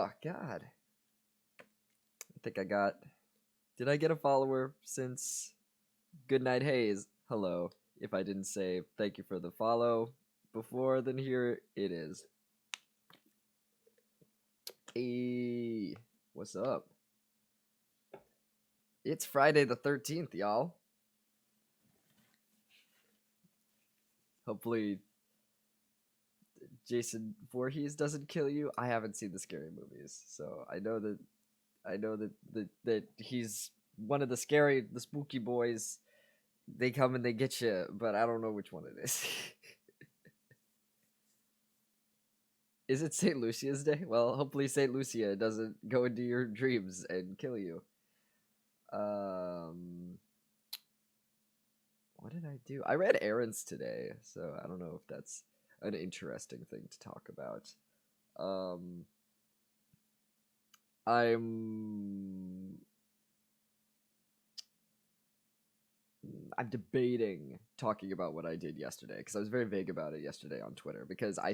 Oh, God. I think I got. Did I get a follower since Goodnight Haze? Hello. If I didn't say thank you for the follow before, then here it is. Hey, what's up? It's Friday the 13th, y'all. Hopefully, Jason Voorhees doesn't kill you. I haven't seen the scary movies, so I know that he's one of the spooky boys. They come and they get you, but I don't know which one it is. Is it St. Lucia's Day? Well, hopefully St. Lucia doesn't go into your dreams and kill you. What did I do? I read errands today, so I don't know if that's an interesting thing to talk about. Um, I'm I'm debating talking about what I did yesterday because I was very vague about it yesterday on Twitter because I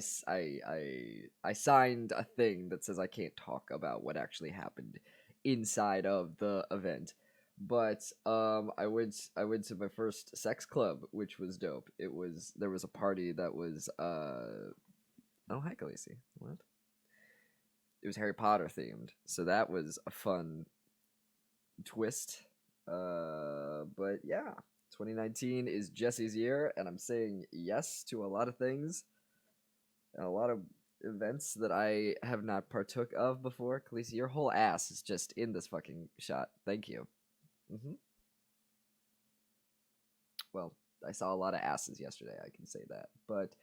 signed a thing that says I can't talk about what actually happened inside of the event. But I went to my first sex club, which was dope. There was a party that was oh, hi Khaleesi. What? It was Harry Potter themed, so that was a fun twist. But yeah, 2019 is Jesse's year, and I'm saying yes to a lot of things, and a lot of events that I have not partook of before. Khaleesi, your whole ass is just in this fucking shot. Thank you. hmm Well, I saw a lot of asses yesterday. I can say that, but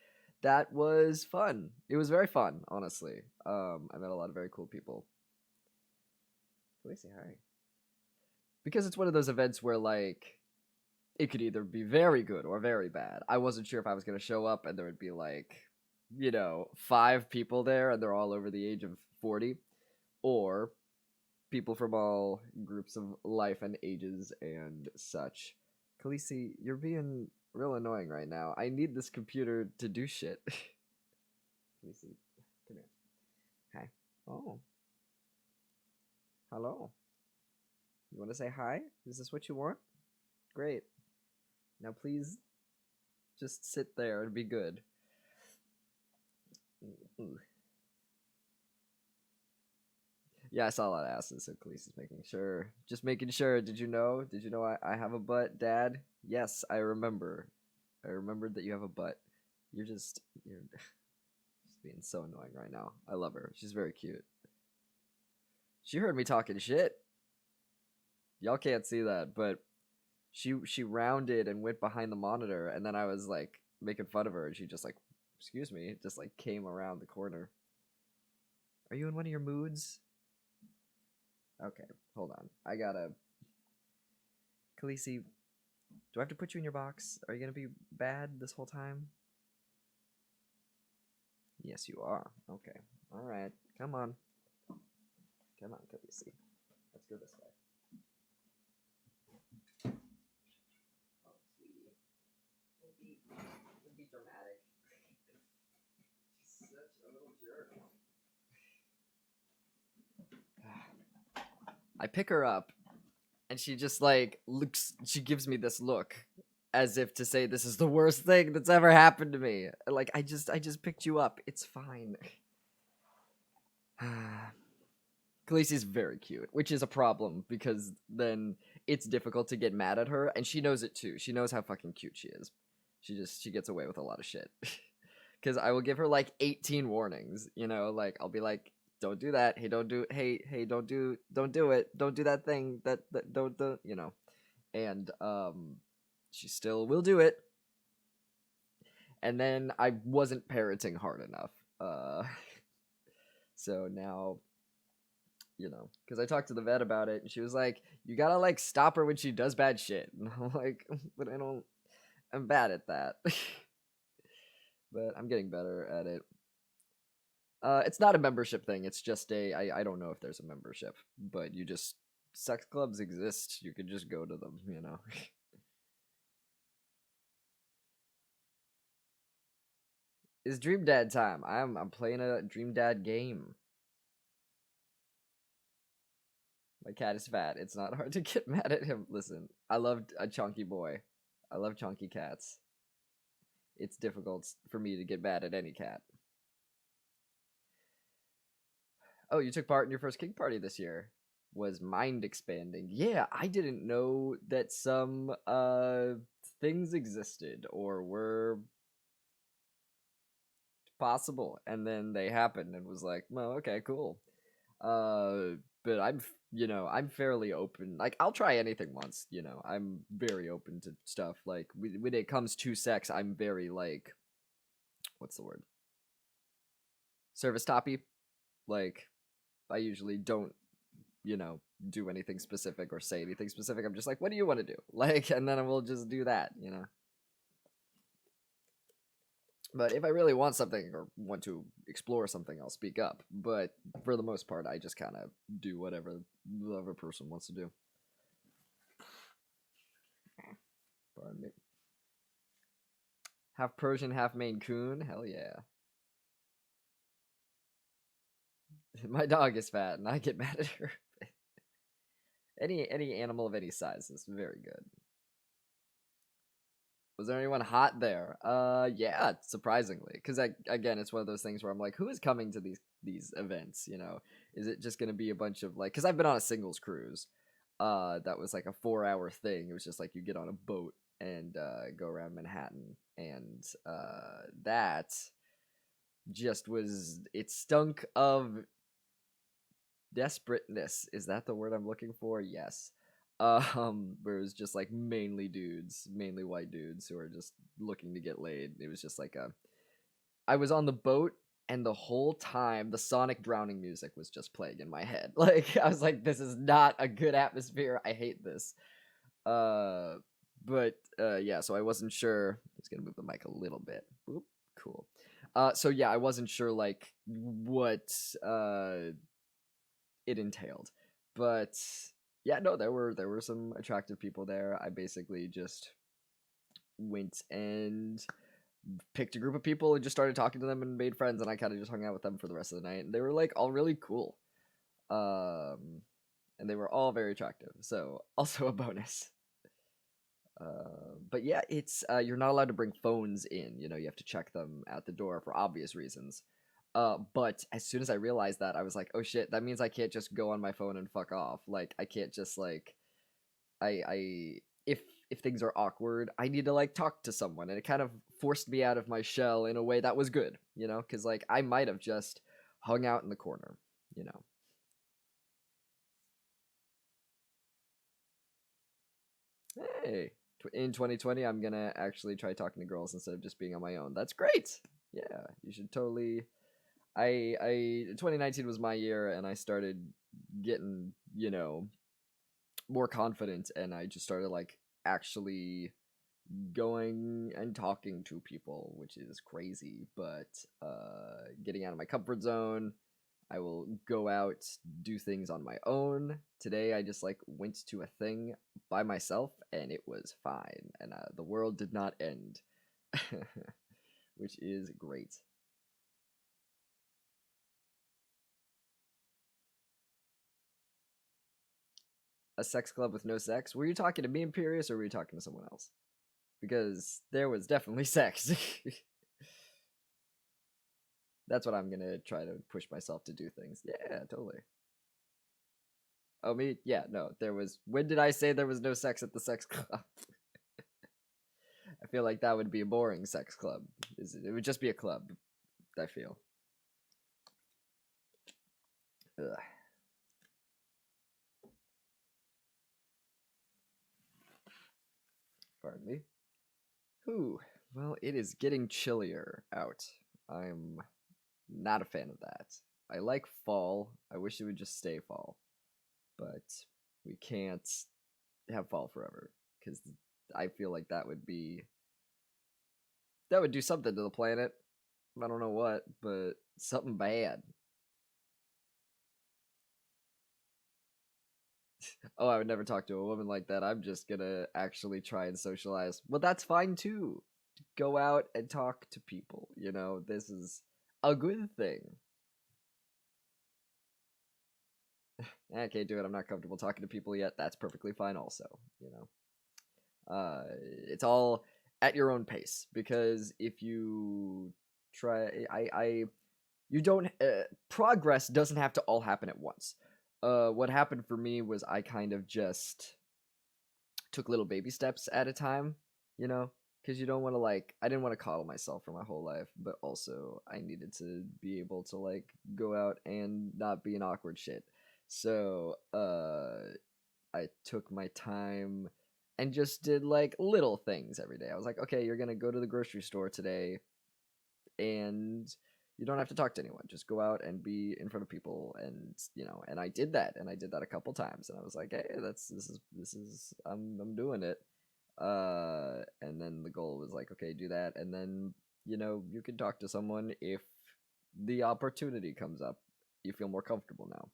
that was fun. It was very fun, honestly. I met a lot of very cool people. Khaleesi, hi. Because it's one of those events where like it could either be very good or very bad. I wasn't sure if I was going to show up and there would be like, 5 people there and they're all over the age of 40, or people from all groups of life and ages and such. Khaleesi, you're being real annoying right now. I need this computer to do shit. Khaleesi, come here. Hi. Oh, hello. You want to say hi? Is this what you want? Great. Now please just sit there and be good. Ooh. Yeah, I saw a lot of asses, so Khalees is making sure. Just making sure. Did you know? Did you know I have a butt, Dad? Yes, I remember. I remembered that you have a butt. You're just being so annoying right now. I love her. She's very cute. She heard me talking shit. Y'all can't see that, but she rounded and went behind the monitor, and then I was like making fun of her, and she just like, excuse me, just like came around the corner. Are you in one of your moods? Okay, hold on. I gotta. Khaleesi, do I have to put you in your box? Are you gonna be bad this whole time? Yes, you are. Okay. All right. Come on. Come on, Khaleesi. Let's go this way. Oh, sweetie. Don't be dramatic. She's such a little jerk. I pick her up, and she just like looks. She gives me this look, as if to say, "This is the worst thing that's ever happened to me." Like I just picked you up. It's fine. Khaleesi's very cute, which is a problem because then it's difficult to get mad at her, and she knows it too. She knows how fucking cute she is. She gets away with a lot of shit. Because I will give her like 18 warnings. Like I'll be like, "Don't do that. Hey, don't do. Hey, don't do it. Don't do that thing. That don't do. And she still will do it. And then I wasn't parenting hard enough. So now because I talked to the vet about it, and she was like, "You gotta like stop her when she does bad shit." And I'm like, "But I'm bad at that." But I'm getting better at it. It's not a membership thing. It's just I don't know if there's a membership, but sex clubs exist. You could just go to them. It's Dream Dad time. I'm playing a Dream Dad game. My cat is fat. It's not hard to get mad at him. Listen, I loved a chunky boy. I love chunky cats. It's difficult for me to get mad at any cat. Oh, you took part in your first kink party this year. Was mind expanding. Yeah, I didn't know that some things existed or were possible, and then they happened and was like, well, okay, cool. But I'm fairly open. Like, I'll try anything once. I'm very open to stuff. Like, when it comes to sex, I'm very like, what's the word? Service toppy. Like, I usually don't, do anything specific or say anything specific. I'm just like, what do you want to do? Like, and then I will just do that. But if I really want something or want to explore something, I'll speak up. But for the most part, I just kind of do whatever the other person wants to do. Pardon me. Half Persian, half Maine Coon. Hell yeah. My dog is fat, and I get mad at her. Any animal of any size is very good. Was there anyone hot there? Yeah, surprisingly, because again, it's one of those things where I'm like, who is coming to these events? Is it just gonna be a bunch of like? Because I've been on a singles cruise, that was like a 4-hour thing. It was just like you get on a boat and go around Manhattan, and that just was it stunk of desperateness. Is that the word I'm looking for? Yes. Where it was just like mainly dudes, mainly white dudes who are just looking to get laid. It was just like I was on the boat and the whole time the sonic drowning music was just playing in my head. Like I was like, this is not a good atmosphere. I hate this. But yeah, so I wasn't sure. I was gonna move the mic a little bit. Boop, cool. So yeah, I wasn't sure like what it entailed, but yeah, no, there were some attractive people there. I basically just went and picked a group of people and just started talking to them and made friends, and I kind of just hung out with them for the rest of the night. And they were like all really cool, and they were all very attractive. So also a bonus. But yeah, it's you're not allowed to bring phones in. You have to check them at the door for obvious reasons. But as soon as I realized that, I was like, oh shit, that means I can't just go on my phone and fuck off. Like, I can't just like, if things are awkward, I need to like talk to someone, and it kind of forced me out of my shell in a way that was good, because like I might have just hung out in the corner, you know. Hey, in 2020, I'm gonna actually try talking to girls instead of just being on my own. That's great. Yeah, you should totally. 2019 was my year, and I started getting more confident, and I just started like actually going and talking to people, which is crazy, but getting out of my comfort zone. I will go out, do things on my own. Today I just like went to a thing by myself, and it was fine, and the world did not end. Which is great. A sex club with no sex? Were you talking to me, Imperious, or were you talking to someone else? Because there was definitely sex. That's what I'm gonna try to push myself to do things. Yeah, totally. Oh, me? Yeah, no, there was. When did I say there was no sex at the sex club? I feel like that would be a boring sex club. It would just be a club, I feel. Ugh. Pardon me. Whew. Well, it is getting chillier out. I'm not a fan of that. I like fall. I wish it would just stay fall. But we can't have fall forever. Because I feel like that would do something to the planet. I don't know what, but something bad. Oh, I would never talk to a woman like that. I'm just gonna actually try and socialize. Well, that's fine too. Go out and talk to people. This is a good thing. I can't do it. I'm not comfortable talking to people yet. That's perfectly fine. Also, you know, it's all at your own pace because if you try, you don't progress doesn't have to all happen at once. What happened for me was I kind of just took little baby steps at a time, you know, because you don't want to like I didn't want to coddle myself for my whole life, but also I needed to be able to like go out and not be an awkward shit. So, I took my time and just did like little things every day. I was like, okay, you're gonna go to the grocery store today and you don't have to talk to anyone. Just go out and be in front of people, and you know. And I did that, and I did that a couple times, and I was like, hey, this is I'm doing it. And then the goal was like, okay, do that, and then you know you can talk to someone if the opportunity comes up. You feel more comfortable now,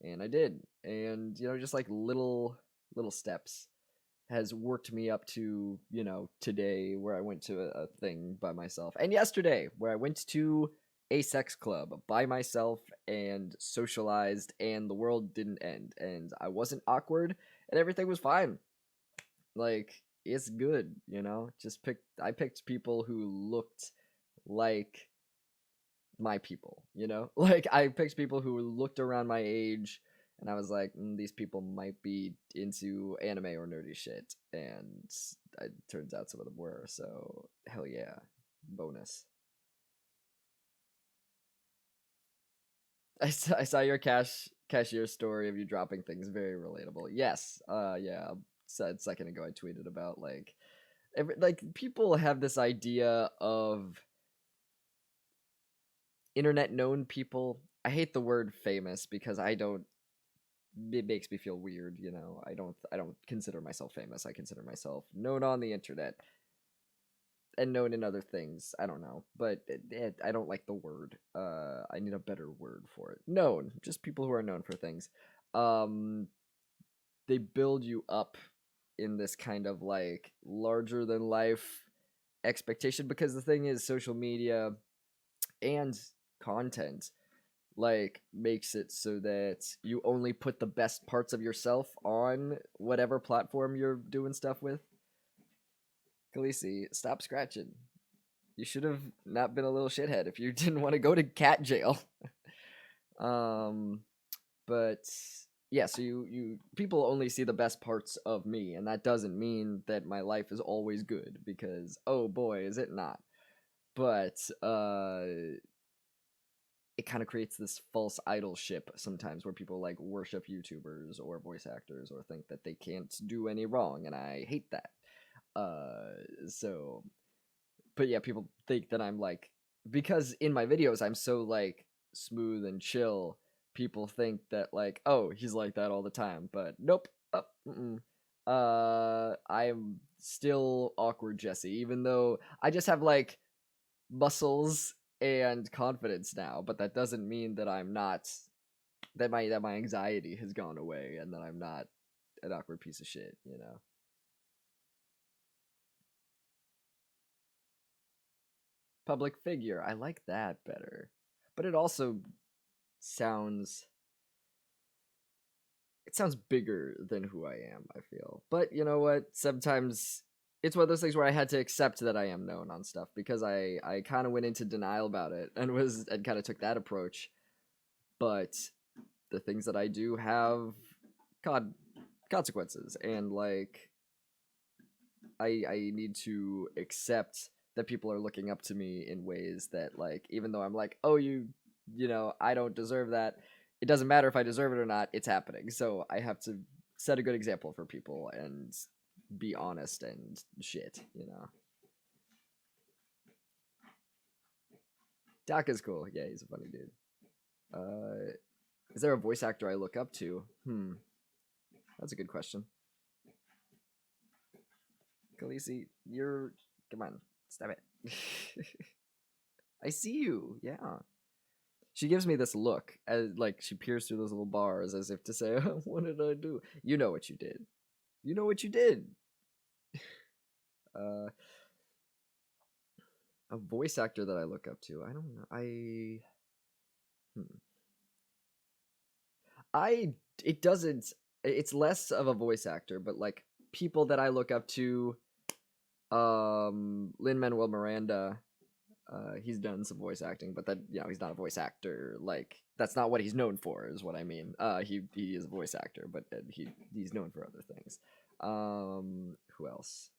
and I did, and you know, just like little steps has worked me up to, you know, today where I went to a thing by myself. And yesterday where I went to a sex club by myself and socialized and the world didn't end and I wasn't awkward and everything was fine. Like it's good, you know? I picked people who looked like my people, you know? Like I picked people who looked around my age and I was like, these people might be into anime or nerdy shit, and it turns out some of them were. So hell yeah, bonus. I saw your cashier story of you dropping things. Very relatable. Yes. Yeah. Said second ago I tweeted about like like people have this idea of internet known people. I hate the word famous because I don't it makes me feel weird, you know. I don't consider myself famous. I consider myself known on the internet and known in other things. I don't know, but I don't like the word. I need a better word for it. Known, just people who are known for things. Um, they build you up in this kind of like larger than life expectation because the thing is, social media and content like makes it so that you only put the best parts of yourself on whatever platform you're doing stuff with. Khaleesi, stop scratching. You should have not been a little shithead if you didn't want to go to cat jail. um, but yeah, so you people only see the best parts of me, and that doesn't mean that my life is always good because oh boy, is it not. But it kind of creates this false idolship sometimes where people like worship YouTubers or voice actors or think that they can't do any wrong, and I hate that. So, but yeah, people think that I'm like because in my videos I'm so like smooth and chill. People think that like, oh, he's like that all the time, but nope. Mm-mm. I'm still awkward Jesse, even though I just have like muscles and confidence now, but that doesn't mean that I'm not that my anxiety has gone away and that I'm not an awkward piece of shit, you know. Public figure. I like that better. But it also sounds it sounds bigger than who I am, I feel. But you know what? Sometimes it's one of those things where I had to accept that I am known on stuff because I kind of went into denial about it and kind of took that approach. But the things that I do have God consequences and like I need to accept that people are looking up to me in ways that like even though I'm like, "Oh, you know, I don't deserve that." It doesn't matter if I deserve it or not. It's happening. So I have to set a good example for people and be honest and shit, you know. Doc is cool. Yeah, he's a funny dude. Uh is there a voice actor I look up to? That's a good question. Khaleesi, you're come on, stop it. I see you. Yeah. She gives me this look as like she peers through those little bars as if to say, "What did I do?" You know what you did. You know what you did. Uh, a voice actor that I look up to. I don't know. Hmm. I it doesn't. It's less of a voice actor, but like people that I look up to, Lin Manuel Miranda. He's done some voice acting, but that he's not a voice actor. Like that's not what he's known for, is what I mean. He is a voice actor, but he's known for other things. Who else?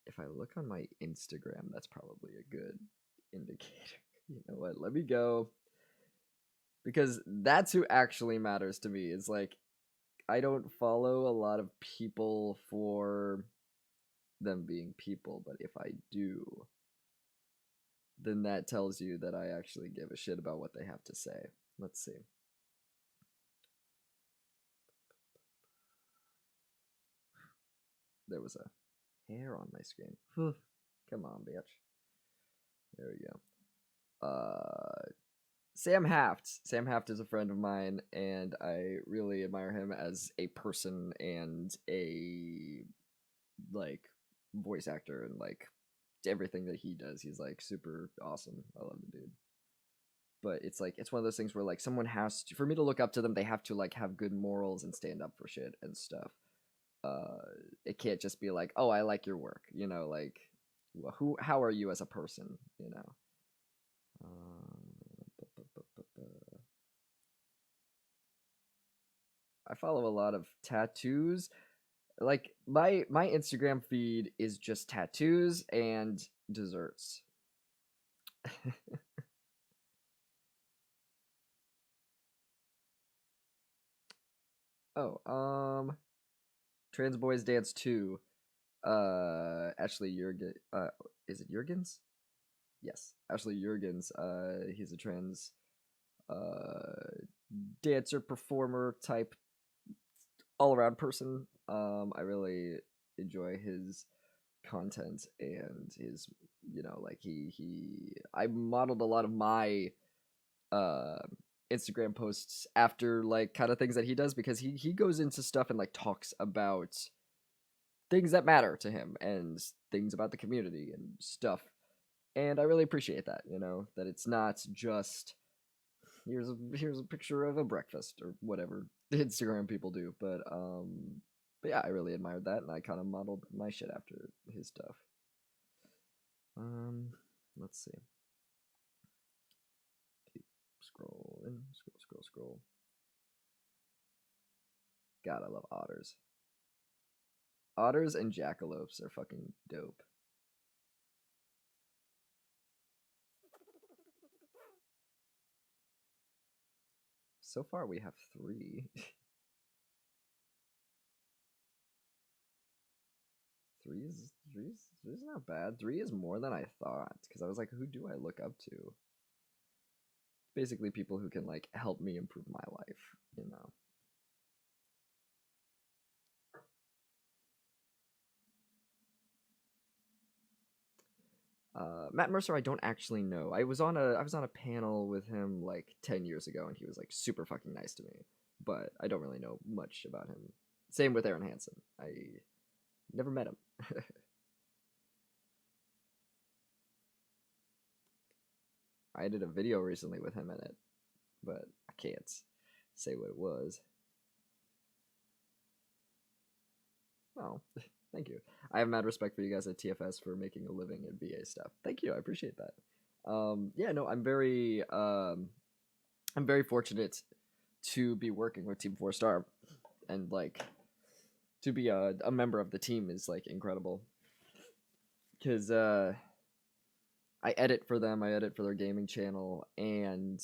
If I look on my Instagram, that's probably a good indicator. You know what? Let me go, because that's who actually matters to me. It's like I don't follow a lot of people for them being people, but if I do, then that tells you that I actually give a shit about what they have to say. Let's see. There was a hair on my screen. Come on, bitch. There we go. Sam Haft. Sam Haft is a friend of mine, and I really admire him as a person and a like voice actor, and like everything that he does. He's like super awesome. I love the dude. But it's like it's one of those things where like someone has to, for me to look up to them, they have to like have good morals and stand up for shit and stuff. It can't just be like, oh, I like your work, like, well, how are you as a person, I follow a lot of tattoos. Like my Instagram feed is just tattoos and desserts. Oh, Trans Boys Dance 2. Ashley Jurgen. Is it Jurgens? Yes, Ashley Jurgens. He's a trans uh dancer, performer type, all around person. I really enjoy his content and his, like I modeled a lot of my uh Instagram posts after like kind of things that he does, because he goes into stuff and like talks about things that matter to him and things about the community and stuff. And I really appreciate that, that it's not just here's a picture of a breakfast or whatever the Instagram people do, but yeah, I really admired that, and I kind of modeled my shit after his stuff. Um, let's see. Keep scrolling, scroll. God, I love otters. Otters and jackalopes are fucking dope. So far, we have 3. Three's not bad. 3 is more than I thought, because I was like, who do I look up to? Basically, people who can like help me improve my life. Matt Mercer, I don't actually know. I was on a panel with him like 10 years ago, and he was like super fucking nice to me. But I don't really know much about him. Same with Aaron Hansen. I never met him. I did a video recently with him in it, but I can't say what it was. Oh, thank you. I have mad respect for you guys at TFS for making a living in VA stuff. Thank you. I appreciate that. Yeah, no, I'm very fortunate to be working with Team 4 Star, and like to be a member of the team is like incredible, because I edit for them. I edit for their gaming channel, and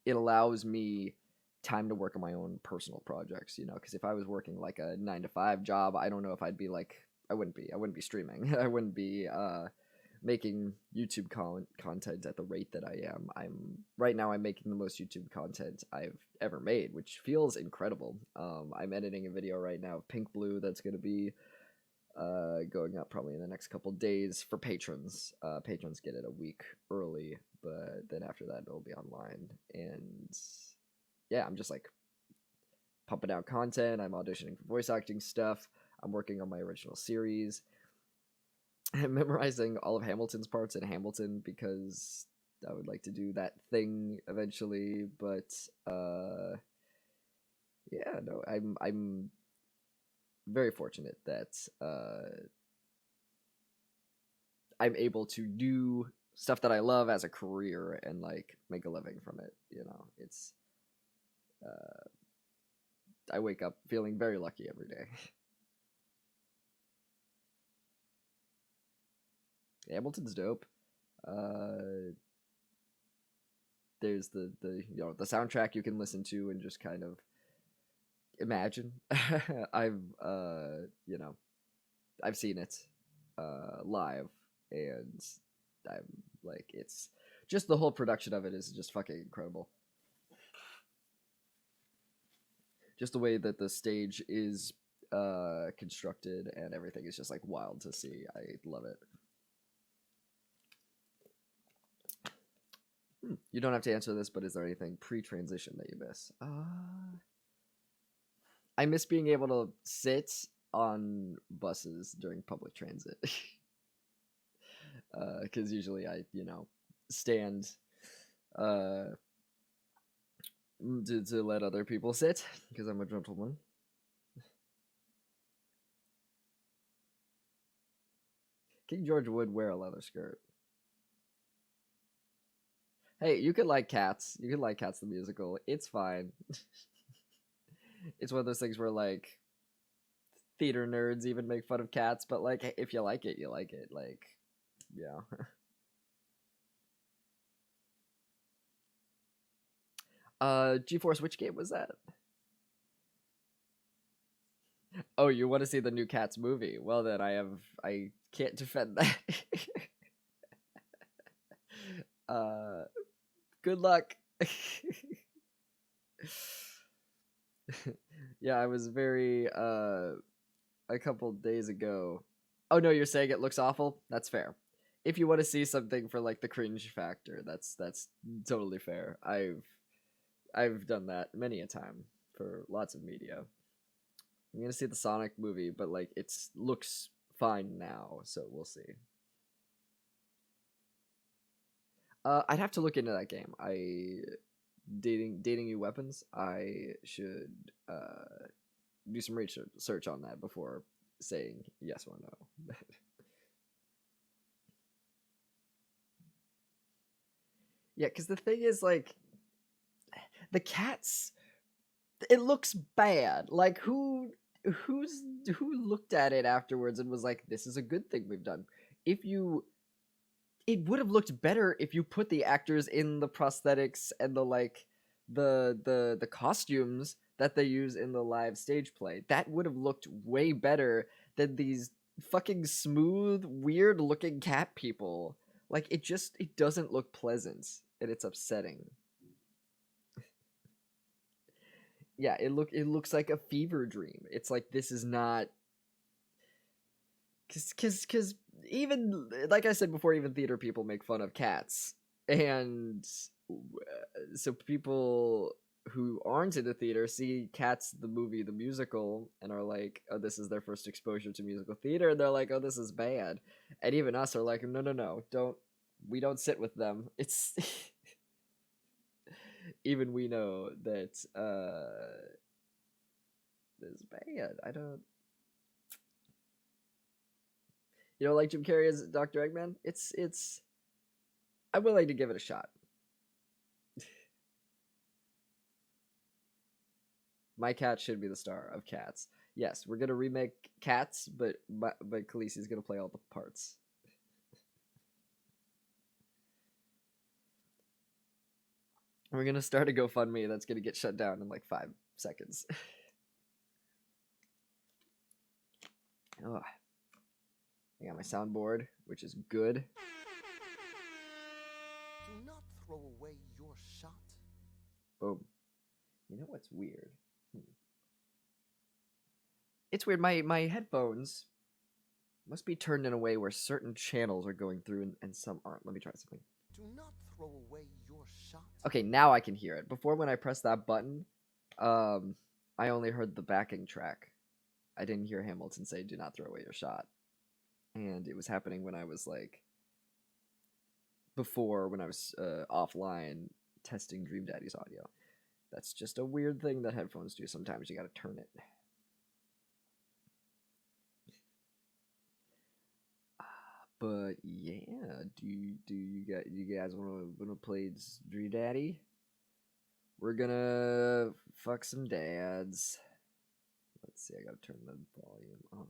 it allows me time to work on my own personal projects. Because if I was working like a 9 to 5 job, I don't know if I'd be like I wouldn't be streaming. I wouldn't be making YouTube content at the rate that I am. Right now I'm making the most YouTube content I've ever made, which feels incredible. I'm editing a video right now of Pink Blue that's going to be going up probably in the next couple days for patrons. Patrons get it a week early, but then after that it'll be online. And yeah, I'm just like pumping out content. I'm auditioning for voice acting stuff. I'm working on my original series. I'm memorizing all of Hamilton's parts in Hamilton, because I would like to do that thing eventually, but yeah, no, I'm very fortunate that I'm able to do stuff that I love as a career and like make a living from it. You know, it's uh, I wake up feeling very lucky every day. Hamilton's dope. Uh, there's the the soundtrack you can listen to and just kind of imagine. I've you know I've seen it live, and I'm like it's just the whole production of it is just fucking incredible. Just the way that the stage is constructed and everything is just like wild to see. I love it. You don't have to answer this, but is there anything pre-transition that you miss? I miss being able to sit on buses during public transit. Because usually I, stand uh, to let other people sit because I'm a gentleman. King George would wear a leather skirt. Hey, you could like Cats. You could like Cats the musical. It's fine. It's one of those things where like theater nerds even make fun of Cats, but like if you like it, you like it. Like, yeah. GeForce, which game was that? Oh, you want to see the new Cats movie? Well, then I can't defend that. uh, good luck. Yeah, I was very a couple days ago. Oh no, you're saying it looks awful? That's fair. If you want to see something for like the cringe factor, that's totally fair. I've done that many a time for lots of media. I'm gonna see the Sonic movie, but like it's looks fine now, so we'll see. I'd have to look into that game. I dating new weapons. I should do some research on that before saying yes or no. Yeah, because the thing is, like, the cats, it looks bad. Like, who looked at it afterwards and was like, "This is a good thing we've done." If you, it would have looked better if you put the actors in the prosthetics and the like, the costumes that they use in the live stage play. That would have looked way better than these fucking smooth, weird looking cat people. Like it doesn't look pleasant and it's upsetting. Yeah, it looks like a fever dream. It's like this is not cuz even like I said before, even theater people make fun of cats. And so people who aren't in the theater see Cats the movie, the musical, and are like, "Oh, this is their first exposure to musical theater," and they're like, "Oh, this is bad," and even us are like, "No, no, no, don't. We don't sit with them. It's even we know that this is bad. I don't. You know, like Jim Carrey as Dr. Eggman. It's. I'm willing to give it a shot. My cat should be the star of Cats. Yes, we're gonna remake Cats, but Khaleesi's gonna play all the parts. We're gonna start a GoFundMe that's gonna get shut down in like 5 seconds. Oh, I got my soundboard, which is good. Do not throw away your shot. Boom. You know what's weird? It's weird. My headphones must be turned in a way where certain channels are going through and some aren't. Let me try something. Do not throw away your shot. Okay, now I can hear it. Before, when I pressed that button, I only heard the backing track. I didn't hear Hamilton say, "Do not throw away your shot," and it was happening when I was like before when I was offline testing Dream Daddy's audio. That's just a weird thing that headphones do. Sometimes you gotta turn it. But yeah, do you guys wanna play Dream Daddy? We're gonna fuck some dads. Let's see, I gotta turn the volume on.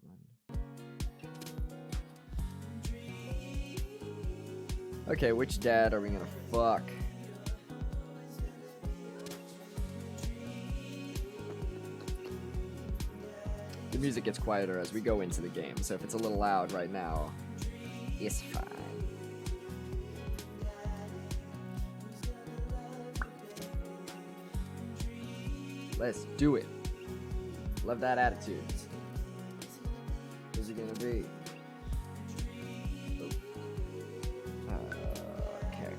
Okay, which dad are we gonna fuck? The music gets quieter as we go into the game, so if it's a little loud right now, it's fine. Let's do it. Love that attitude. Who's it gonna be? Okay.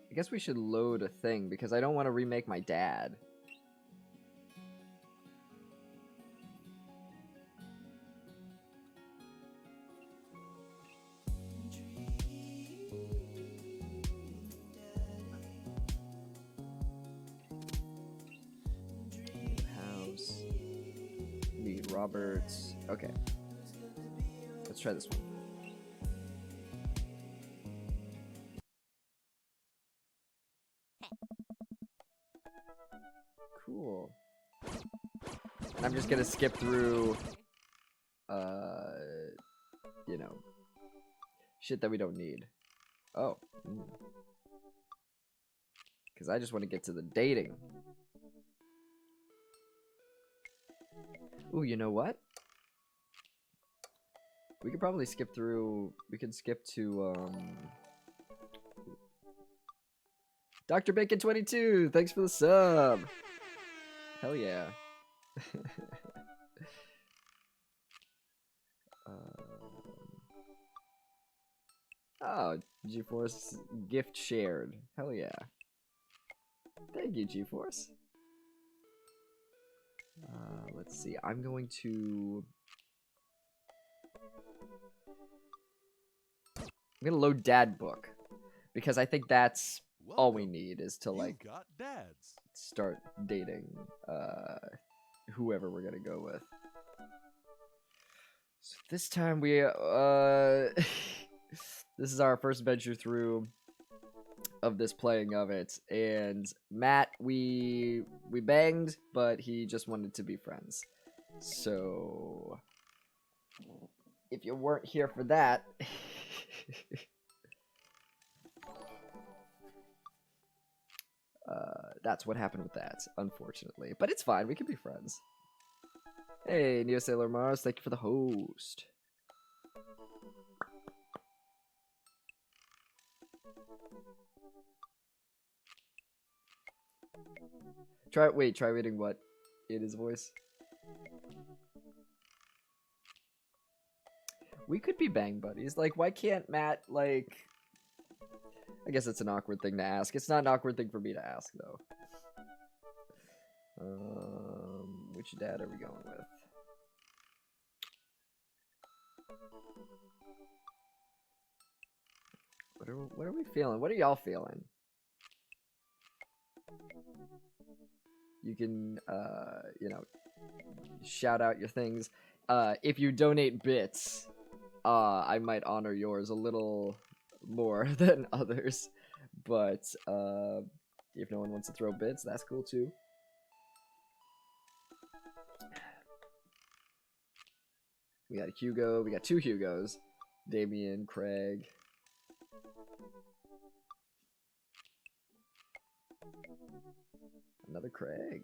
I guess we should load a thing because I don't want to remake my dad. House. Meet Roberts. Okay. Let's try this one. Cool. And I'm just gonna skip through, you know, shit that we don't need. Oh. Because I just want to get to the dating. Ooh, you know what? We could probably skip through, we could skip to, Dr. Bacon 22, thanks for the sub. Hell yeah. Oh, GeForce gift shared. Hell yeah. Thank you, GeForce. Let's see. I'm going to load dad book because I think that's all we need is to like got dads. Start dating whoever we're gonna go with. So this time we this is our first venture through of this playing of it, and Matt we banged, but he just wanted to be friends. So if you weren't here for that, that's what happened with that, unfortunately. But it's fine, we can be friends. Hey, Neo Sailor Mars, thank you for the host. Try reading what in his voice. We could be bang buddies. Like, why can't Matt, like... I guess it's an awkward thing to ask. It's not an awkward thing for me to ask, though. Which dad are we going with? What are we feeling? What are y'all feeling? You can, you know, shout out your things. If you donate bits, I might honor yours a little more than others. But, if no one wants to throw bits, that's cool too. We got Hugo. We got two Hugos. Damien, Craig. Another Craig.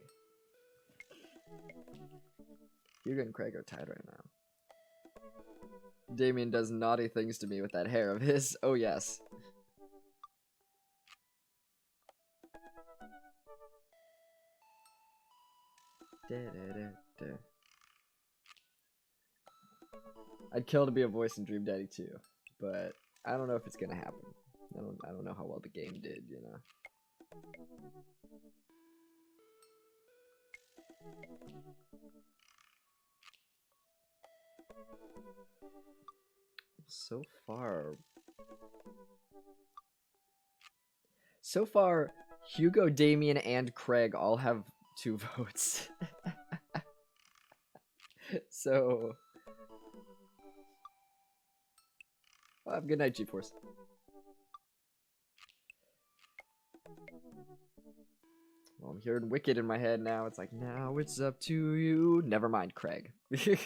Hugo and Craig are tied right now. Damien does naughty things to me with that hair of his. Oh, yes. I'd kill to be a voice in Dream Daddy too, but I don't know if it's gonna happen. I don't know how well the game did, you know. So far, Hugo, Damien, and Craig all have 2 votes. So, well, have a good night, G-Force. Well, I'm hearing Wicked in my head now. It's like, now it's up to you. Never mind, Craig. We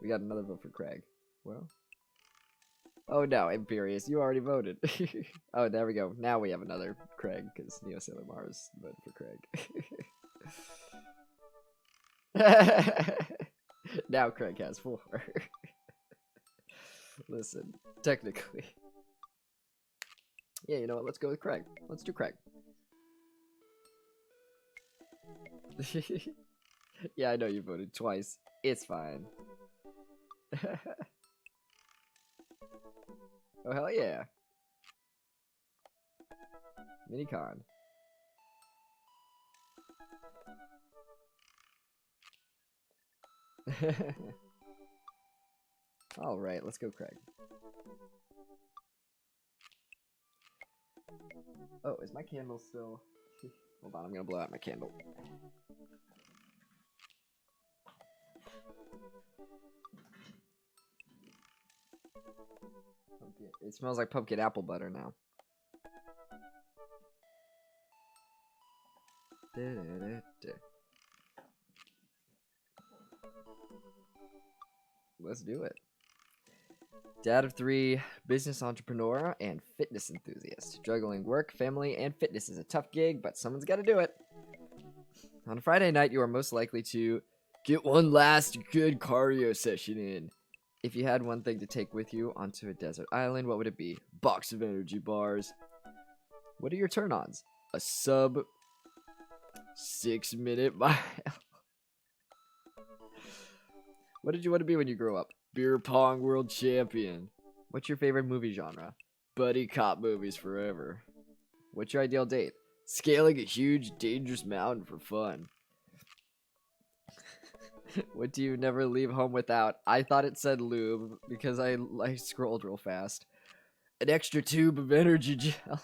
got another vote for Craig. Well. Oh no, Imperious, you already voted. Oh, there we go. Now we have another Craig, because Neo Sailor Mars voted for Craig. Now Craig has 4. Listen, technically. Yeah, you know what? Let's go with Craig. Let's do Craig. Yeah, I know you voted twice. It's fine. Oh, hell yeah. Minicon. Alright, let's go, Craig. Oh, is my candle still... Hold on, I'm gonna blow out my candle. It smells like pumpkin apple butter now. Let's do it. Dad of 3, business entrepreneur, and fitness enthusiast. Juggling work, family, and fitness is a tough gig, but someone's got to do it. On a Friday night, you are most likely to get one last good cardio session in. If you had one thing to take with you onto a desert island, what would it be? Box of energy bars. What are your turn-ons? A sub 6-minute mile. What did you want to be when you grew up? Beer pong world champion. What's your favorite movie genre? Buddy cop movies forever. What's your ideal date? Scaling a huge, dangerous mountain for fun. What do you never leave home without? I thought it said lube because I scrolled real fast. An extra tube of energy gel.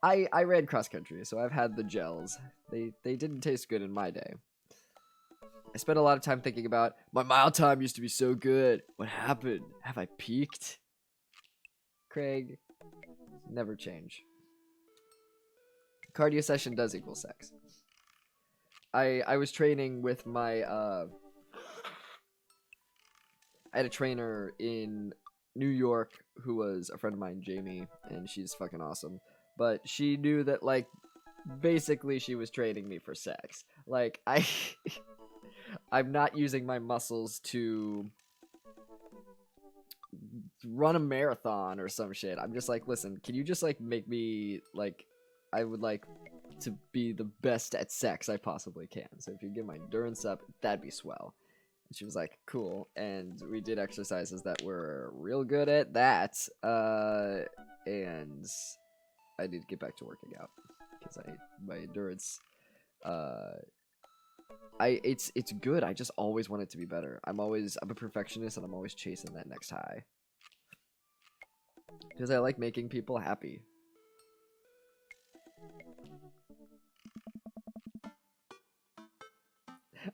I ran cross country, so I've had the gels. They didn't taste good in my day. I spent a lot of time thinking about, my mile time used to be so good. What happened? Have I peaked? Craig, never change. Cardio session does equal sex. I was training with my, I had a trainer in New York who was a friend of mine, Jamie, and she's fucking awesome. But she knew that, like, basically she was training me for sex. Like, I'm not using my muscles to run a marathon or some shit. I'm just like, listen, can you just, like, make me, like, I would like to be the best at sex I possibly can. So if you get my endurance up, that'd be swell. And she was like, cool. And we did exercises that were real good at that. And I need to get back to working out because my endurance, it's good. I just always want it to be better. I'm a perfectionist and I'm always chasing that next high. Because I like making people happy.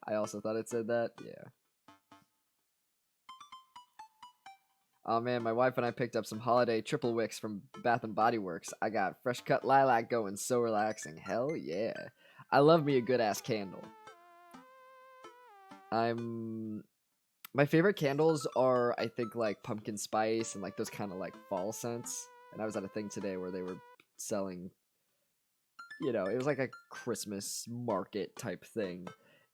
I also thought it said that. Yeah. Oh man, my wife and I picked up some holiday triple wicks from Bath and Body Works. I got fresh cut lilac going, so relaxing. Hell yeah. I love me a good ass candle. My favorite candles are, I think, like pumpkin spice and like those kind of like fall scents. And I was at a thing today where they were selling, it was like a Christmas market type thing.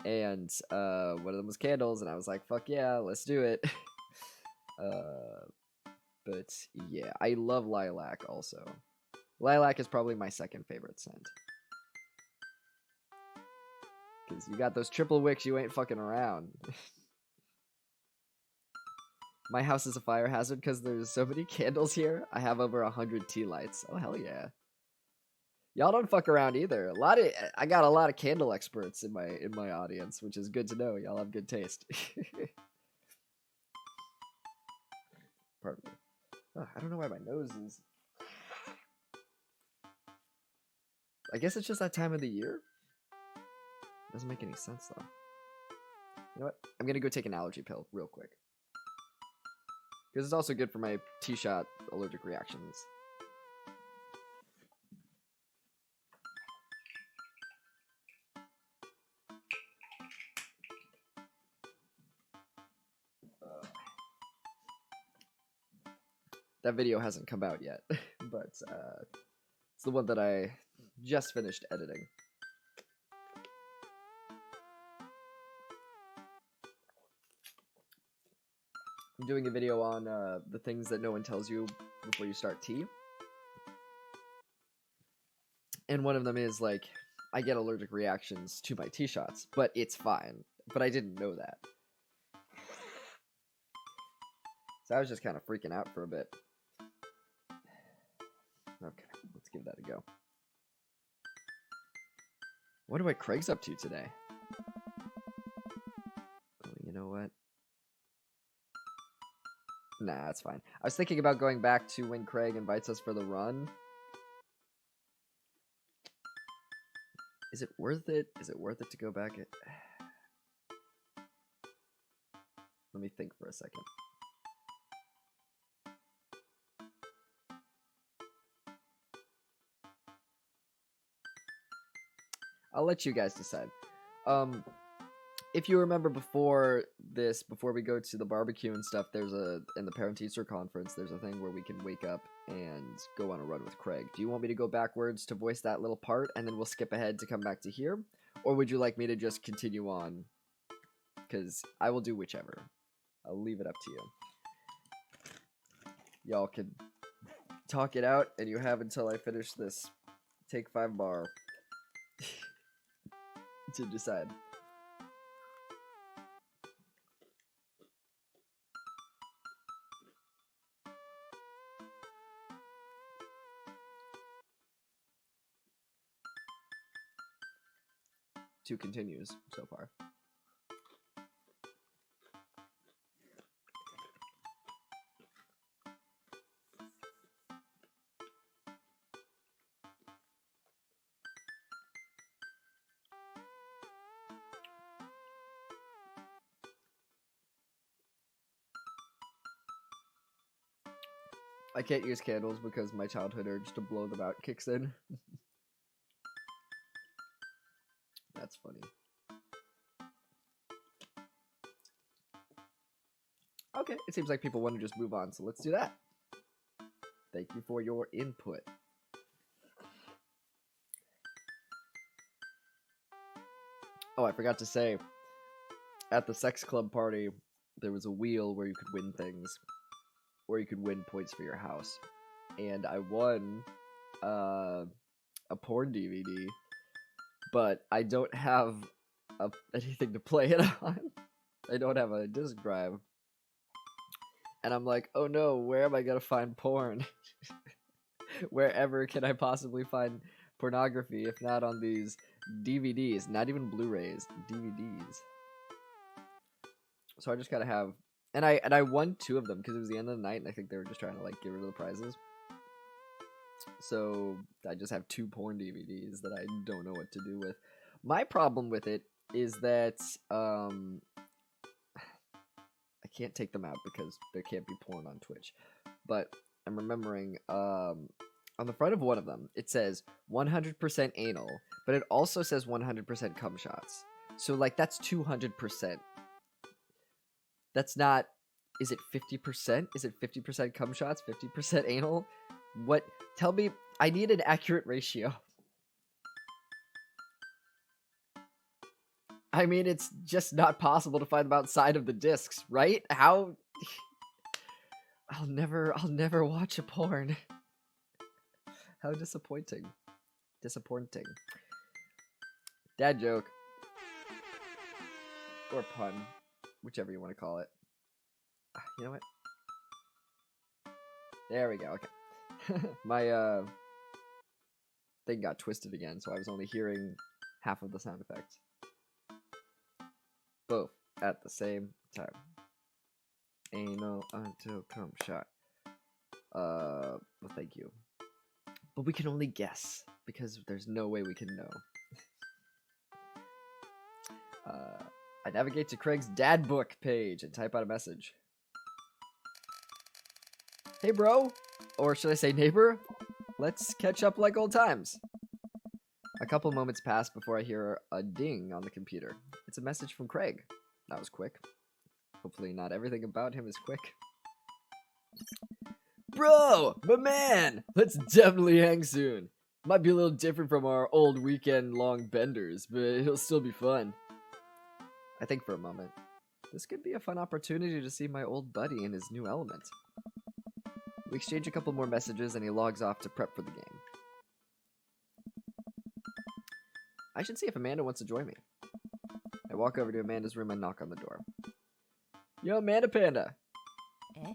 And one of them was candles, and I was like, fuck yeah, let's do it. But yeah, I love lilac also. Lilac is probably my second favorite scent. Because you got those triple wicks, you ain't fucking around. My house is a fire hazard because there's so many candles here. I have over 100 tea lights. Oh, hell yeah. Y'all don't fuck around either. I got a lot of candle experts in my audience, which is good to know. Y'all have good taste. Pardon me. Oh, I don't know why my nose is. I guess it's just that time of the year. Doesn't make any sense though. You know what? I'm gonna go take an allergy pill real quick. Because it's also good for my T-shot allergic reactions. That video hasn't come out yet, but it's the one that I just finished editing. I'm doing a video on the things that no one tells you before you start tea. And one of them is, like, I get allergic reactions to my tea shots, but it's fine. But I didn't know that. So I was just kind of freaking out for a bit. Okay, let's give that a go. I wonder what Craig's up to today. Oh, you know what? Nah, that's fine. I was thinking about going back to when Craig invites us for the run. Is it worth it? Is it worth it to go back? Let me think for a second. I'll let you guys decide. If you remember before we go to the barbecue and stuff, in the parent-teacher conference, there's a thing where we can wake up and go on a run with Craig. Do you want me to go backwards to voice that little part, and then we'll skip ahead to come back to here? Or would you like me to just continue on? Because I will do whichever. I'll leave it up to you. Y'all can talk it out, and you have until I finish this Take 5 bar to decide. Two continues so far. I can't use candles because my childhood urge to blow them out kicks in. That's funny. Okay, it seems like people want to just move on, so let's do that. Thank you for your input. Oh, I forgot to say, at the sex club party, there was a wheel where you could win things, where you could win points for your house. And I won a porn DVD, but I don't have anything to play it on. I don't have a disc drive. And I'm like, oh no, where am I gonna find porn? Wherever can I possibly find pornography if not on these DVDs? Not even Blu-rays, DVDs. So I just gotta have, and I won 2 of them because it was the end of the night, and I think they were just trying to like get rid of the prizes. So I just have 2 porn DVDs that I don't know what to do with. My problem with it is that I can't take them out because there can't be porn on Twitch. But I'm remembering on the front of one of them, it says 100% anal, but it also says 100% cum shots. So, like, that's 200%. That's not... Is it 50%? Is it 50% cum shots, 50% anal? What? Tell me... I need an accurate ratio. I mean, it's just not possible to find them outside of the discs, right? How... I'll never watch a porn. How disappointing. Disappointing. Dad joke. Or pun. Whichever you want to call it. You know what? There we go. Okay. My thing got twisted again, so I was only hearing half of the sound effects. Both at the same time. Anal until cum shot. Well, thank you. But we can only guess, because there's no way we can know. I navigate to Craig's dad book page and type out a message. Hey bro, or should I say neighbor? Let's catch up like old times. A couple moments pass before I hear a ding on the computer. It's a message from Craig. That was quick. Hopefully not everything about him is quick. Bro, my man, let's definitely hang soon. Might be a little different from our old weekend-long benders, but it'll still be fun. I think for a moment, this could be a fun opportunity to see my old buddy in his new element. We exchange a couple more messages and he logs off to prep for the game. I should see if Amanda wants to join me. I walk over to Amanda's room and knock on the door. Yo, Amanda Panda! Eh?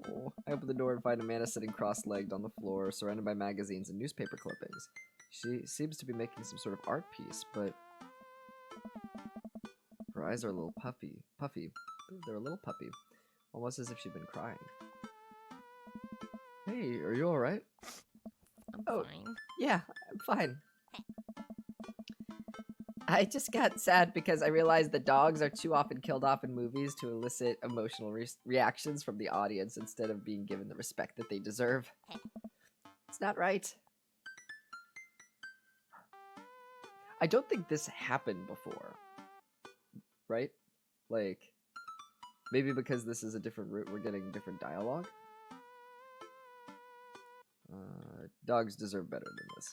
Oh, I open the door and find Amanda sitting cross-legged on the floor, surrounded by magazines and newspaper clippings. She seems to be making some sort of art piece, but her eyes are a little puffy. They're a little puffy. Almost as if she'd been crying. Hey, are you alright? I'm fine. Yeah, I'm fine. I just got sad because I realized that dogs are too often killed off in movies to elicit emotional reactions from the audience instead of being given the respect that they deserve. It's not right. I don't think this happened before. Right? Like, maybe because this is a different route, we're getting different dialogue. Dogs deserve better than this.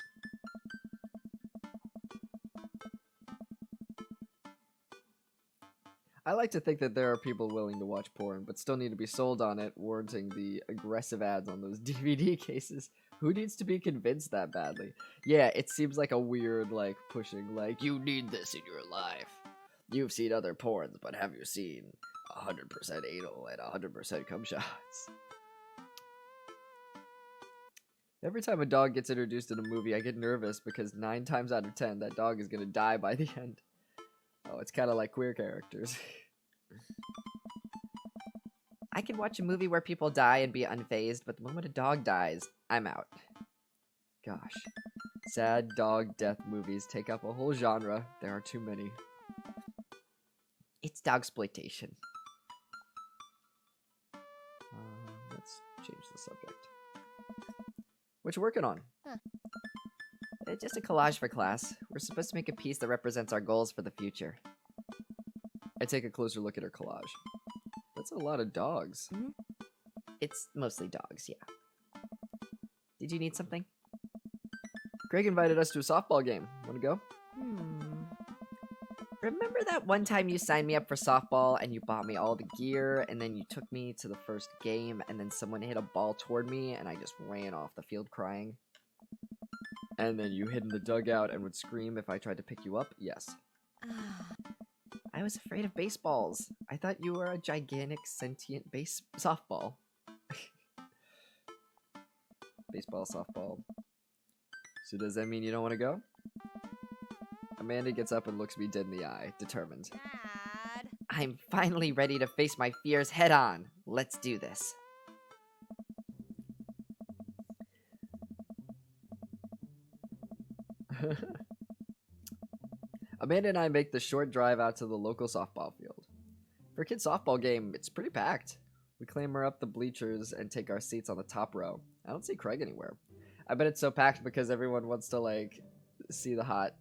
I like to think that there are people willing to watch porn, but still need to be sold on it, warranting the aggressive ads on those DVD cases. Who needs to be convinced that badly? Yeah, it seems like a weird, like, pushing, like, you need this in your life. You've seen other porns, but have you seen 100% anal and 100% cum shots? Every time a dog gets introduced in a movie, I get nervous because 9 times out of 10, that dog is gonna die by the end. Oh, it's kind of like queer characters. I can watch a movie where people die and be unfazed, but the moment a dog dies, I'm out. Gosh. Sad dog death movies take up a whole genre. There are too many. It's dogsploitation. Let's change the subject. What you working on? Just a collage for class. We're supposed to make a piece that represents our goals for the future. I take a closer look at her collage. That's a lot of dogs. Mm-hmm. It's mostly dogs, yeah. Did you need something? Greg invited us to a softball game. Want to go? Remember that one time you signed me up for softball and you bought me all the gear and then you took me to the first game and then someone hit a ball toward me and I just ran off the field crying? And then you hid in the dugout and would scream if I tried to pick you up? Yes. I was afraid of baseballs. I thought you were a gigantic sentient softball. Baseball, softball. So does that mean you don't want to go? Amanda gets up and looks me dead in the eye, determined. Dad. I'm finally ready to face my fears head on. Let's do this. Amanda and I make the short drive out to the local softball field. For a kid's softball game, it's pretty packed. We clamber up the bleachers and take our seats on the top row. I don't see Craig anywhere. I bet it's so packed because everyone wants to, like, see the hot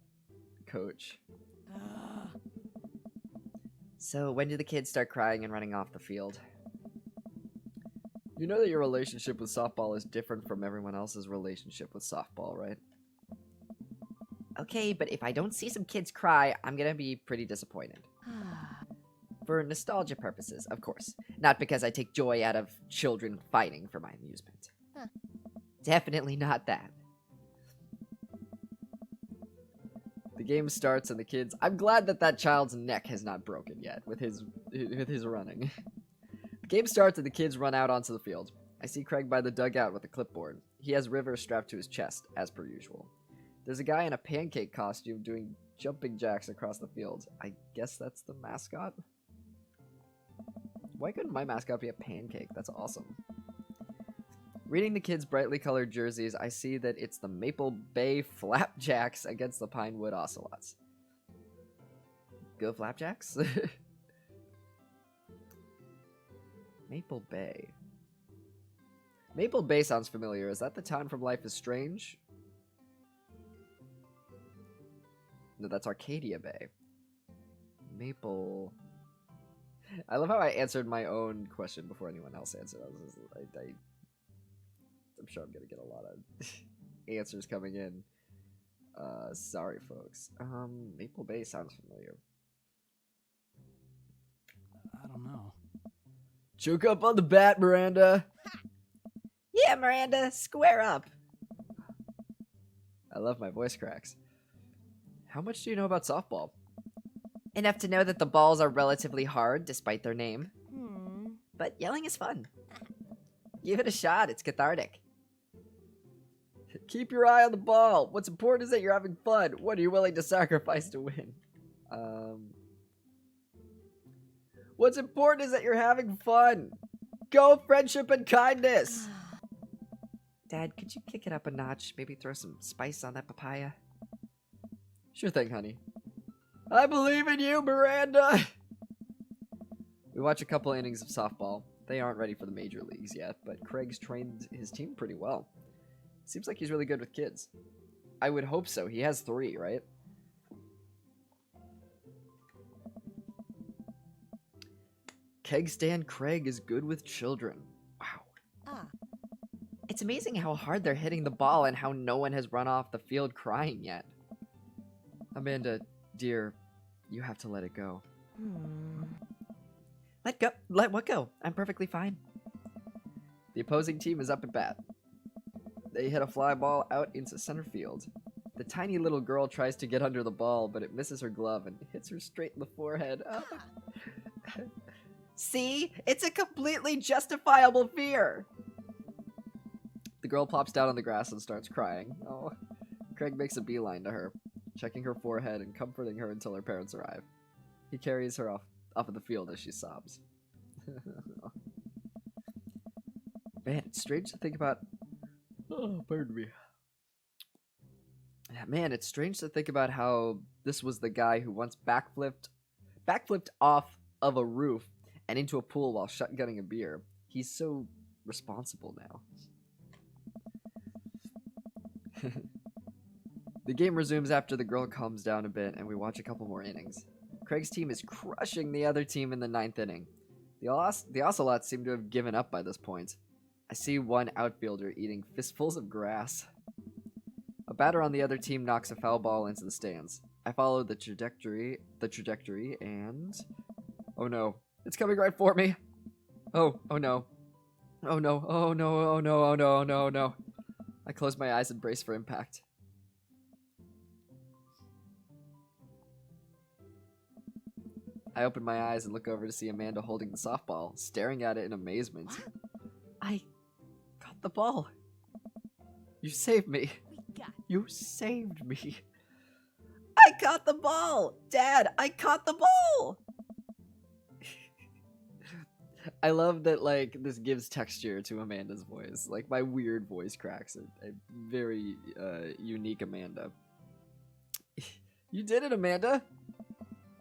coach. So, when do the kids start crying and running off the field? You know that your relationship with softball is different from everyone else's relationship with softball, right? Okay, but if I don't see some kids cry, I'm gonna be pretty disappointed. For nostalgia purposes, of course. Not because I take joy out of children fighting for my amusement. Definitely not that. The game starts and the kids... I'm glad that that child's neck has not broken yet with his running. The game starts and the kids run out onto the field. I see Craig by the dugout with a clipboard. He has River strapped to his chest, as per usual. There's a guy in a pancake costume doing jumping jacks across the field. I guess that's the mascot? Why couldn't my mascot be a pancake? That's awesome. Reading the kids' brightly colored jerseys, I see that it's the Maple Bay Flapjacks against the Pinewood Ocelots. Go Flapjacks? Maple Bay. Maple Bay sounds familiar. Is that the town from Life is Strange? No, that's Arcadia Bay. Maple... I love how I answered my own question before anyone else answered. I'm sure I'm gonna get a lot of answers coming in. Sorry, folks. Maple Bay sounds familiar. I don't know. Choke up on the bat, Miranda. Yeah, Miranda, square up. I love my voice cracks. How much do you know about softball? Enough to know that the balls are relatively hard, despite their name. Hmm. But yelling is fun. Give it a shot, it's cathartic. Keep your eye on the ball. What's important is that you're having fun. What are you willing to sacrifice to win? What's important is that you're having fun. Go friendship and kindness. Dad, could you kick it up a notch? Maybe throw some spice on that papaya? Sure thing, honey. I believe in you, Miranda. We watch a couple innings of softball. They aren't ready for the major leagues yet, but Craig's trained his team pretty well. Seems like he's really good with kids. I would hope so. He has 3, right? Keg stand Craig is good with children. Wow. Ah. It's amazing how hard they're hitting the ball and how no one has run off the field crying yet. Amanda, dear, you have to let it go. Hmm. Let go. Let what go? I'm perfectly fine. The opposing team is up at bat. They hit a fly ball out into center field. The tiny little girl tries to get under the ball, but it misses her glove and hits her straight in the forehead. See? It's a completely justifiable fear. The girl plops down on the grass and starts crying. Oh, Craig makes a beeline to her, checking her forehead and comforting her until her parents arrive. He carries her off of the field as she sobs. Man, it's strange to think about... Oh, pardon me. Man, it's strange to think about how this was the guy who once backflipped off of a roof and into a pool while shotgunning a beer. He's so responsible now. The game resumes after the girl calms down a bit, and we watch a couple more innings. Craig's team is crushing the other team in the 9th inning. The Ocelots seem to have given up by this point. I see one outfielder eating fistfuls of grass. A batter on the other team knocks a foul ball into the stands. I follow the trajectory, and... Oh no, it's coming right for me! Oh no. Oh no, oh no, oh no, oh no, oh no, oh no. I close my eyes and brace for impact. I open my eyes and look over to see Amanda holding the softball, staring at it in amazement. I got the ball. You saved me. We got. You saved me. I caught the ball! Dad, I caught the ball! I love that, like, this gives texture to Amanda's voice. Like, my weird voice cracks are a very unique Amanda. You did it, Amanda!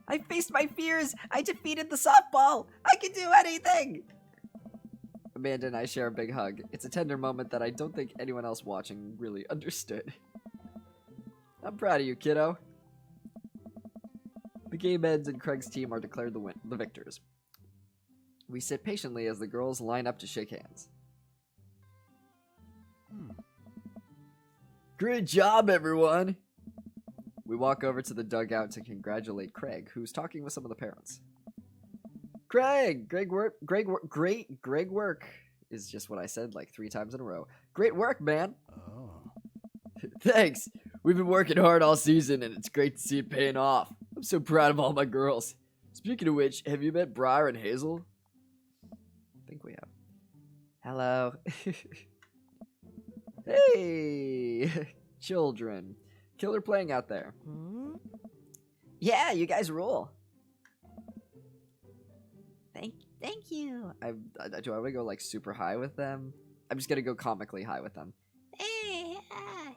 I faced my fears! I defeated the softball! I can do anything! Amanda and I share a big hug. It's a tender moment that I don't think anyone else watching really understood. I'm proud of you, kiddo. The game ends and Craig's team are declared the victors. We sit patiently as the girls line up to shake hands. Great job, everyone! We walk over to the dugout to congratulate Craig, who's talking with some of the parents. Great work is just what I said like 3 times in a row. Great work, man! Oh. Thanks! We've been working hard all season and it's great to see it paying off. I'm so proud of all my girls. Speaking of which, have you met Briar and Hazel? Hello. Hey, children. Killer playing out there. Hmm? Yeah, you guys rule. Thank you. Do I want to go like super high with them? I'm just gonna go comically high with them. Hey,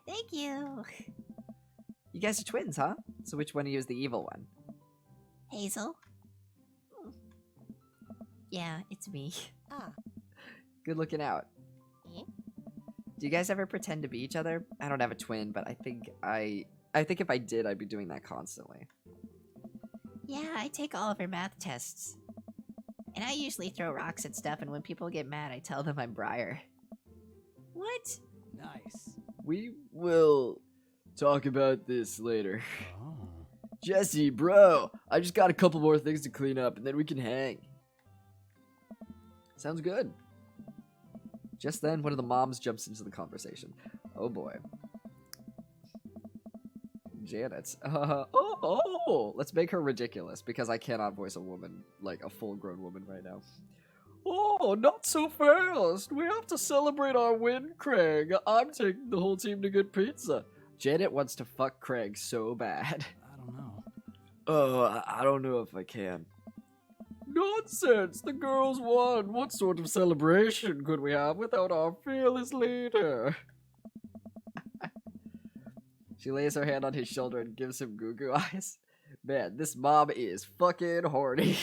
thank you. You guys are twins, huh? So which one of you is the evil one? Hazel. Yeah, it's me. Ah. Good looking out. Eh? Do you guys ever pretend to be each other? I don't have a twin, but I think if I did, I'd be doing that constantly. Yeah, I take all of her math tests. And I usually throw rocks at stuff, and when people get mad, I tell them I'm Briar. What? Nice. We will talk about this later. Oh. Jesse, bro, I just got a couple more things to clean up, and then we can hang. Sounds good. Just then, one of the moms jumps into the conversation. Oh boy. Janet. Let's make her ridiculous, because I cannot voice a woman, like a full-grown woman right now. Oh, not so fast. We have to celebrate our win, Craig. I'm taking the whole team to get pizza. Janet wants to fuck Craig so bad. I don't know. Oh, I don't know if I can. Nonsense! The girls won! What sort of celebration could we have without our fearless leader? She lays her hand on his shoulder and gives him goo-goo eyes. Man, this mom is fucking horny.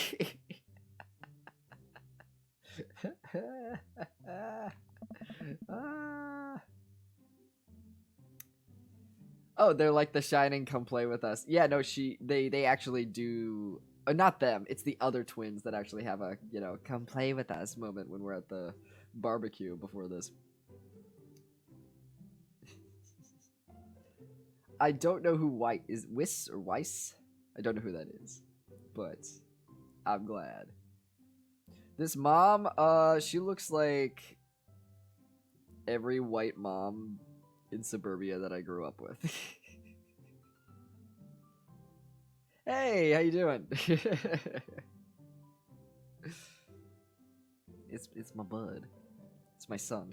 Oh, they're like the Shining, come play with us. Yeah, no, they actually do. Not them. It's the other twins that actually have a, come play with us moment when we're at the barbecue before this. I don't know who White is. Wiss or Weiss? I don't know who that is, but I'm glad. This mom, she looks like every white mom in suburbia that I grew up with. Hey, how you doing? It's my bud. It's my son.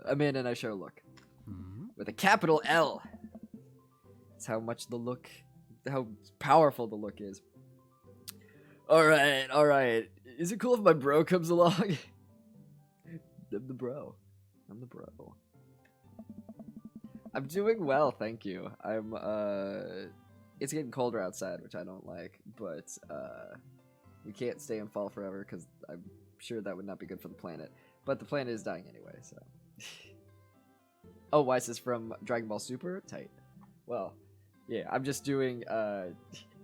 Amanda and I share a look. Hmm? With a capital L. That's how powerful the look is. Alright. Is it cool if my bro comes along? I'm the bro. I'm doing well, thank you. It's getting colder outside, which I don't like, but, we can't stay in fall forever, because I'm sure that would not be good for the planet. But the planet is dying anyway, so. Oh, Weiss is from Dragon Ball Super? Tight. Well, yeah, I'm just doing,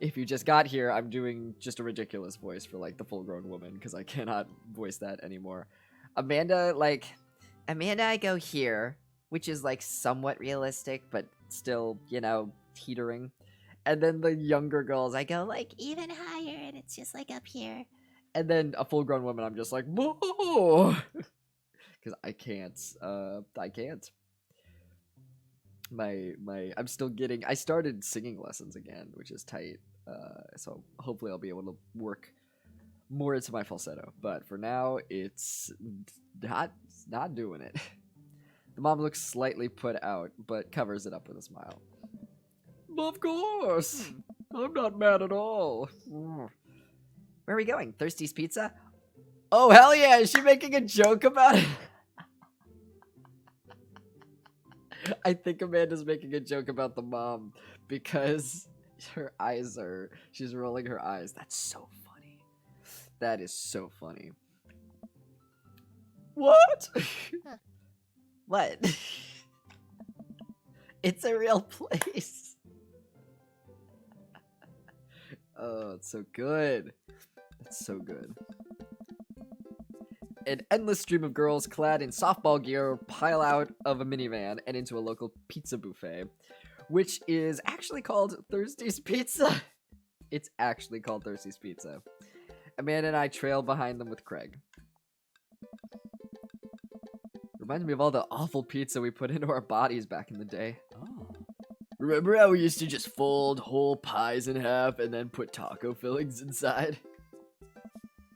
if you just got here, I'm doing just a ridiculous voice for, like, the full-grown woman, because I cannot voice that anymore. Amanda, I go here, which is, like, somewhat realistic, but still, teetering. And then the younger girls, I go, like, even higher, and it's just, like, up here. And then a full-grown woman, I'm just like, whoa! Because I can't. I started singing lessons again, which is tight. So hopefully I'll be able to work more into my falsetto. But for now, it's not doing it. The mom looks slightly put out, but covers it up with a smile. Of course! I'm not mad at all. Where are we going? Thirsty's Pizza? Oh, hell yeah! Is she making a joke about it? I think Amanda's making a joke about the mom because she's rolling her eyes. That's so funny. That is so funny. What? What? It's a real place. Oh, it's so good. It's so good. An endless stream of girls clad in softball gear pile out of a minivan and into a local pizza buffet, which is actually called Thirsty's Pizza. It's actually called Thirsty's Pizza. Amanda and I trail behind them with Craig. Reminds me of all the awful pizza we put into our bodies back in the day. Oh. Remember how we used to just fold whole pies in half and then put taco fillings inside?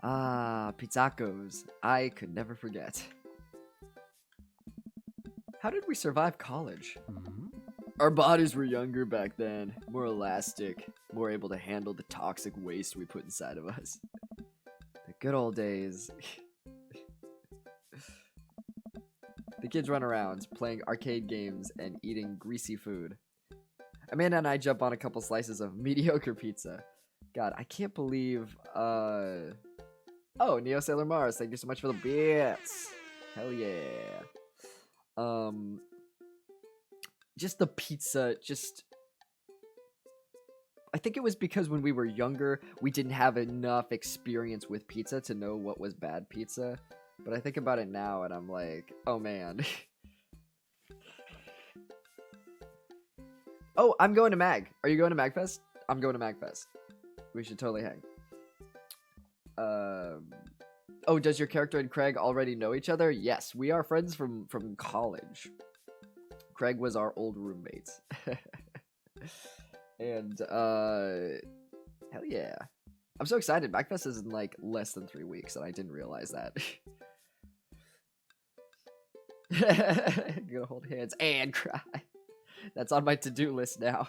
Ah, pizzacos. I could never forget. How did we survive college? Hmm? Our bodies were younger back then, more elastic, more able to handle the toxic waste we put inside of us. The good old days. The kids run around, playing arcade games and eating greasy food. Amanda and I jump on a couple slices of mediocre pizza. God, I can't believe, Oh, Neo Sailor Mars, thank you so much for the bits. Hell yeah. Just the pizza, I think it was because when we were younger, we didn't have enough experience with pizza to know what was bad pizza. But I think about it now and I'm like, oh man. Oh, I'm going to Mag. Are you going to MagFest? I'm going to MagFest. We should totally hang. Oh, does your character and Craig already know each other? Yes, we are friends from college. Craig was our old roommate. And, hell yeah. I'm so excited. MagFest is in, like, less than 3 weeks, and I didn't realize that. Gonna hold hands and cry. That's on my to-do list now.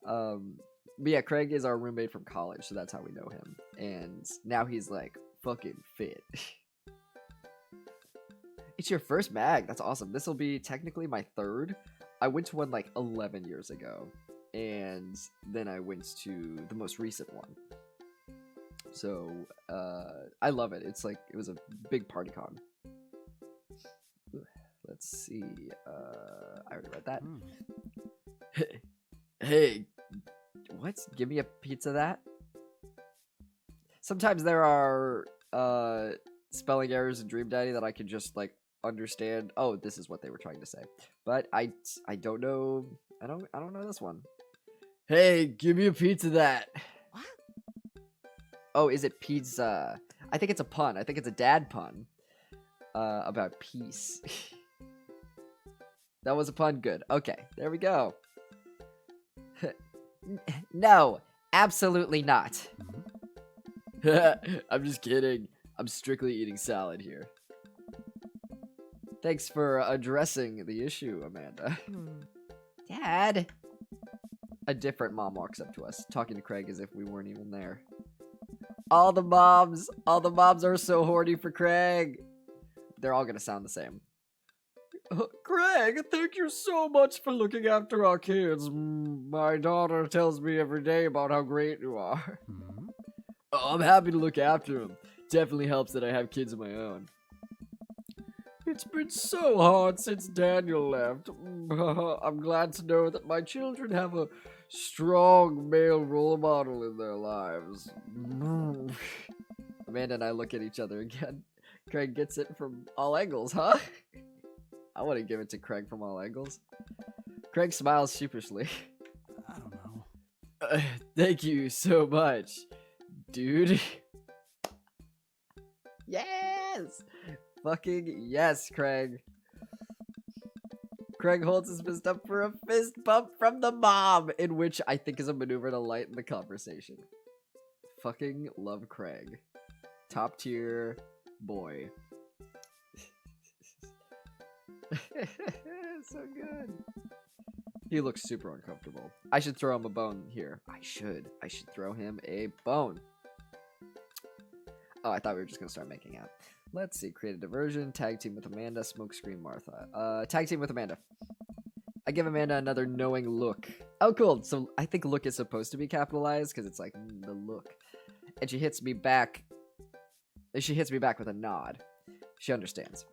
But yeah, Craig is our roommate from college, so that's how we know him. And now he's, like, fucking fit. It's your first mag. That's awesome. This will be technically my third. I went to one, like, 11 years ago. And then I went to the most recent one. So, I love it. It's like, it was a big party con. Let's see. I already read that. Hey, what? Give me a pizza that? Sometimes there are, spelling errors in Dream Daddy that I can just, like, understand. Oh, this is what they were trying to say. But I don't know. I don't know this one. Hey, give me a pizza that. What? Oh, is it pizza? I think it's a pun. I think it's a dad pun. About peace. That was a pun. Good. Okay, there we go. No, absolutely not. I'm just kidding. I'm strictly eating salad here. Thanks for addressing the issue, Amanda. Dad. A different mom walks up to us, talking to Craig as if we weren't even there. All the moms are so horny for Craig. They're all gonna sound the same. Craig, thank you so much for looking after our kids. My daughter tells me every day about how great you are. Hmm? Oh, I'm happy to look after them. Definitely helps that I have kids of my own. It's been so hard since Daniel left. I'm glad to know that my children have a strong male role model in their lives. Amanda and I look at each other again. Craig gets it from all angles, huh? I want to give it to Craig from all angles. Craig smiles sheepishly. I don't know. Thank you so much, dude. Yes! Fucking yes, Craig. Craig holds his fist up for a fist bump from the mom, in which I think is a maneuver to lighten the conversation. Fucking love Craig. Top tier boy. So good. He looks super uncomfortable. I should throw him a bone here. I should throw him a bone. Oh, I thought we were just gonna start making out. Let's see. Create a diversion. Tag team with Amanda. Smokescreen Martha. Tag team with Amanda. I give Amanda another knowing look. Oh, cool. So I think look is supposed to be capitalized because it's like the look. And she hits me back. She hits me back with a nod. She understands.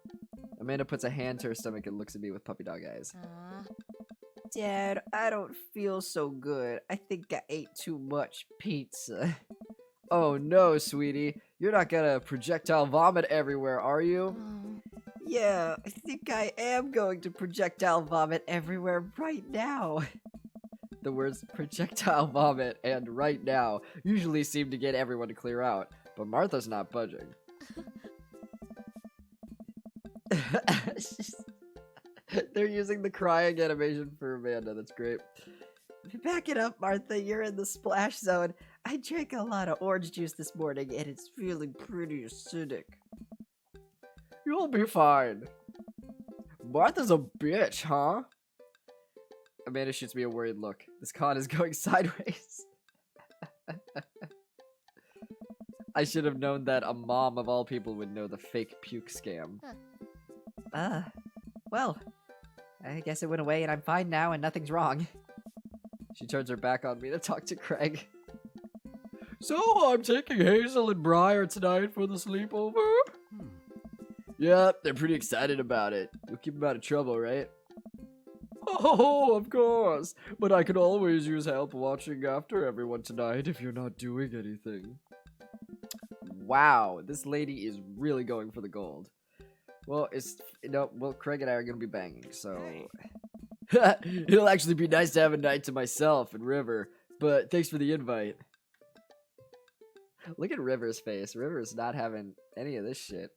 Amanda puts a hand to her stomach and looks at me with puppy dog eyes. Dad, I don't feel so good. I think I ate too much pizza. Oh no, sweetie. You're not gonna projectile vomit everywhere, are you? Yeah, I think I am going to projectile vomit everywhere right now. The words projectile vomit and right now usually seem to get everyone to clear out, but Martha's not budging. They're using the crying animation for Amanda. That's great. Back it up, Martha. You're in the splash zone. I drank a lot of orange juice this morning and it's feeling pretty acidic. You'll be fine. Martha's a bitch, huh? Amanda shoots me a worried look. This con is going sideways. I should have known that a mom of all people would know the fake puke scam. Well, I guess it went away and I'm fine now and nothing's wrong. She turns her back on me to talk to Craig. So, I'm taking Hazel and Briar tonight for the sleepover? Yep, they're pretty excited about it. You'll keep them out of trouble, right? Oh, of course. But I could always use help watching after everyone tonight if you're not doing anything. Wow, this lady is really going for the gold. Well, Craig and I are gonna be banging, so... It'll actually be nice to have a night to myself and River, but thanks for the invite. Look at River's face. River's not having any of this shit.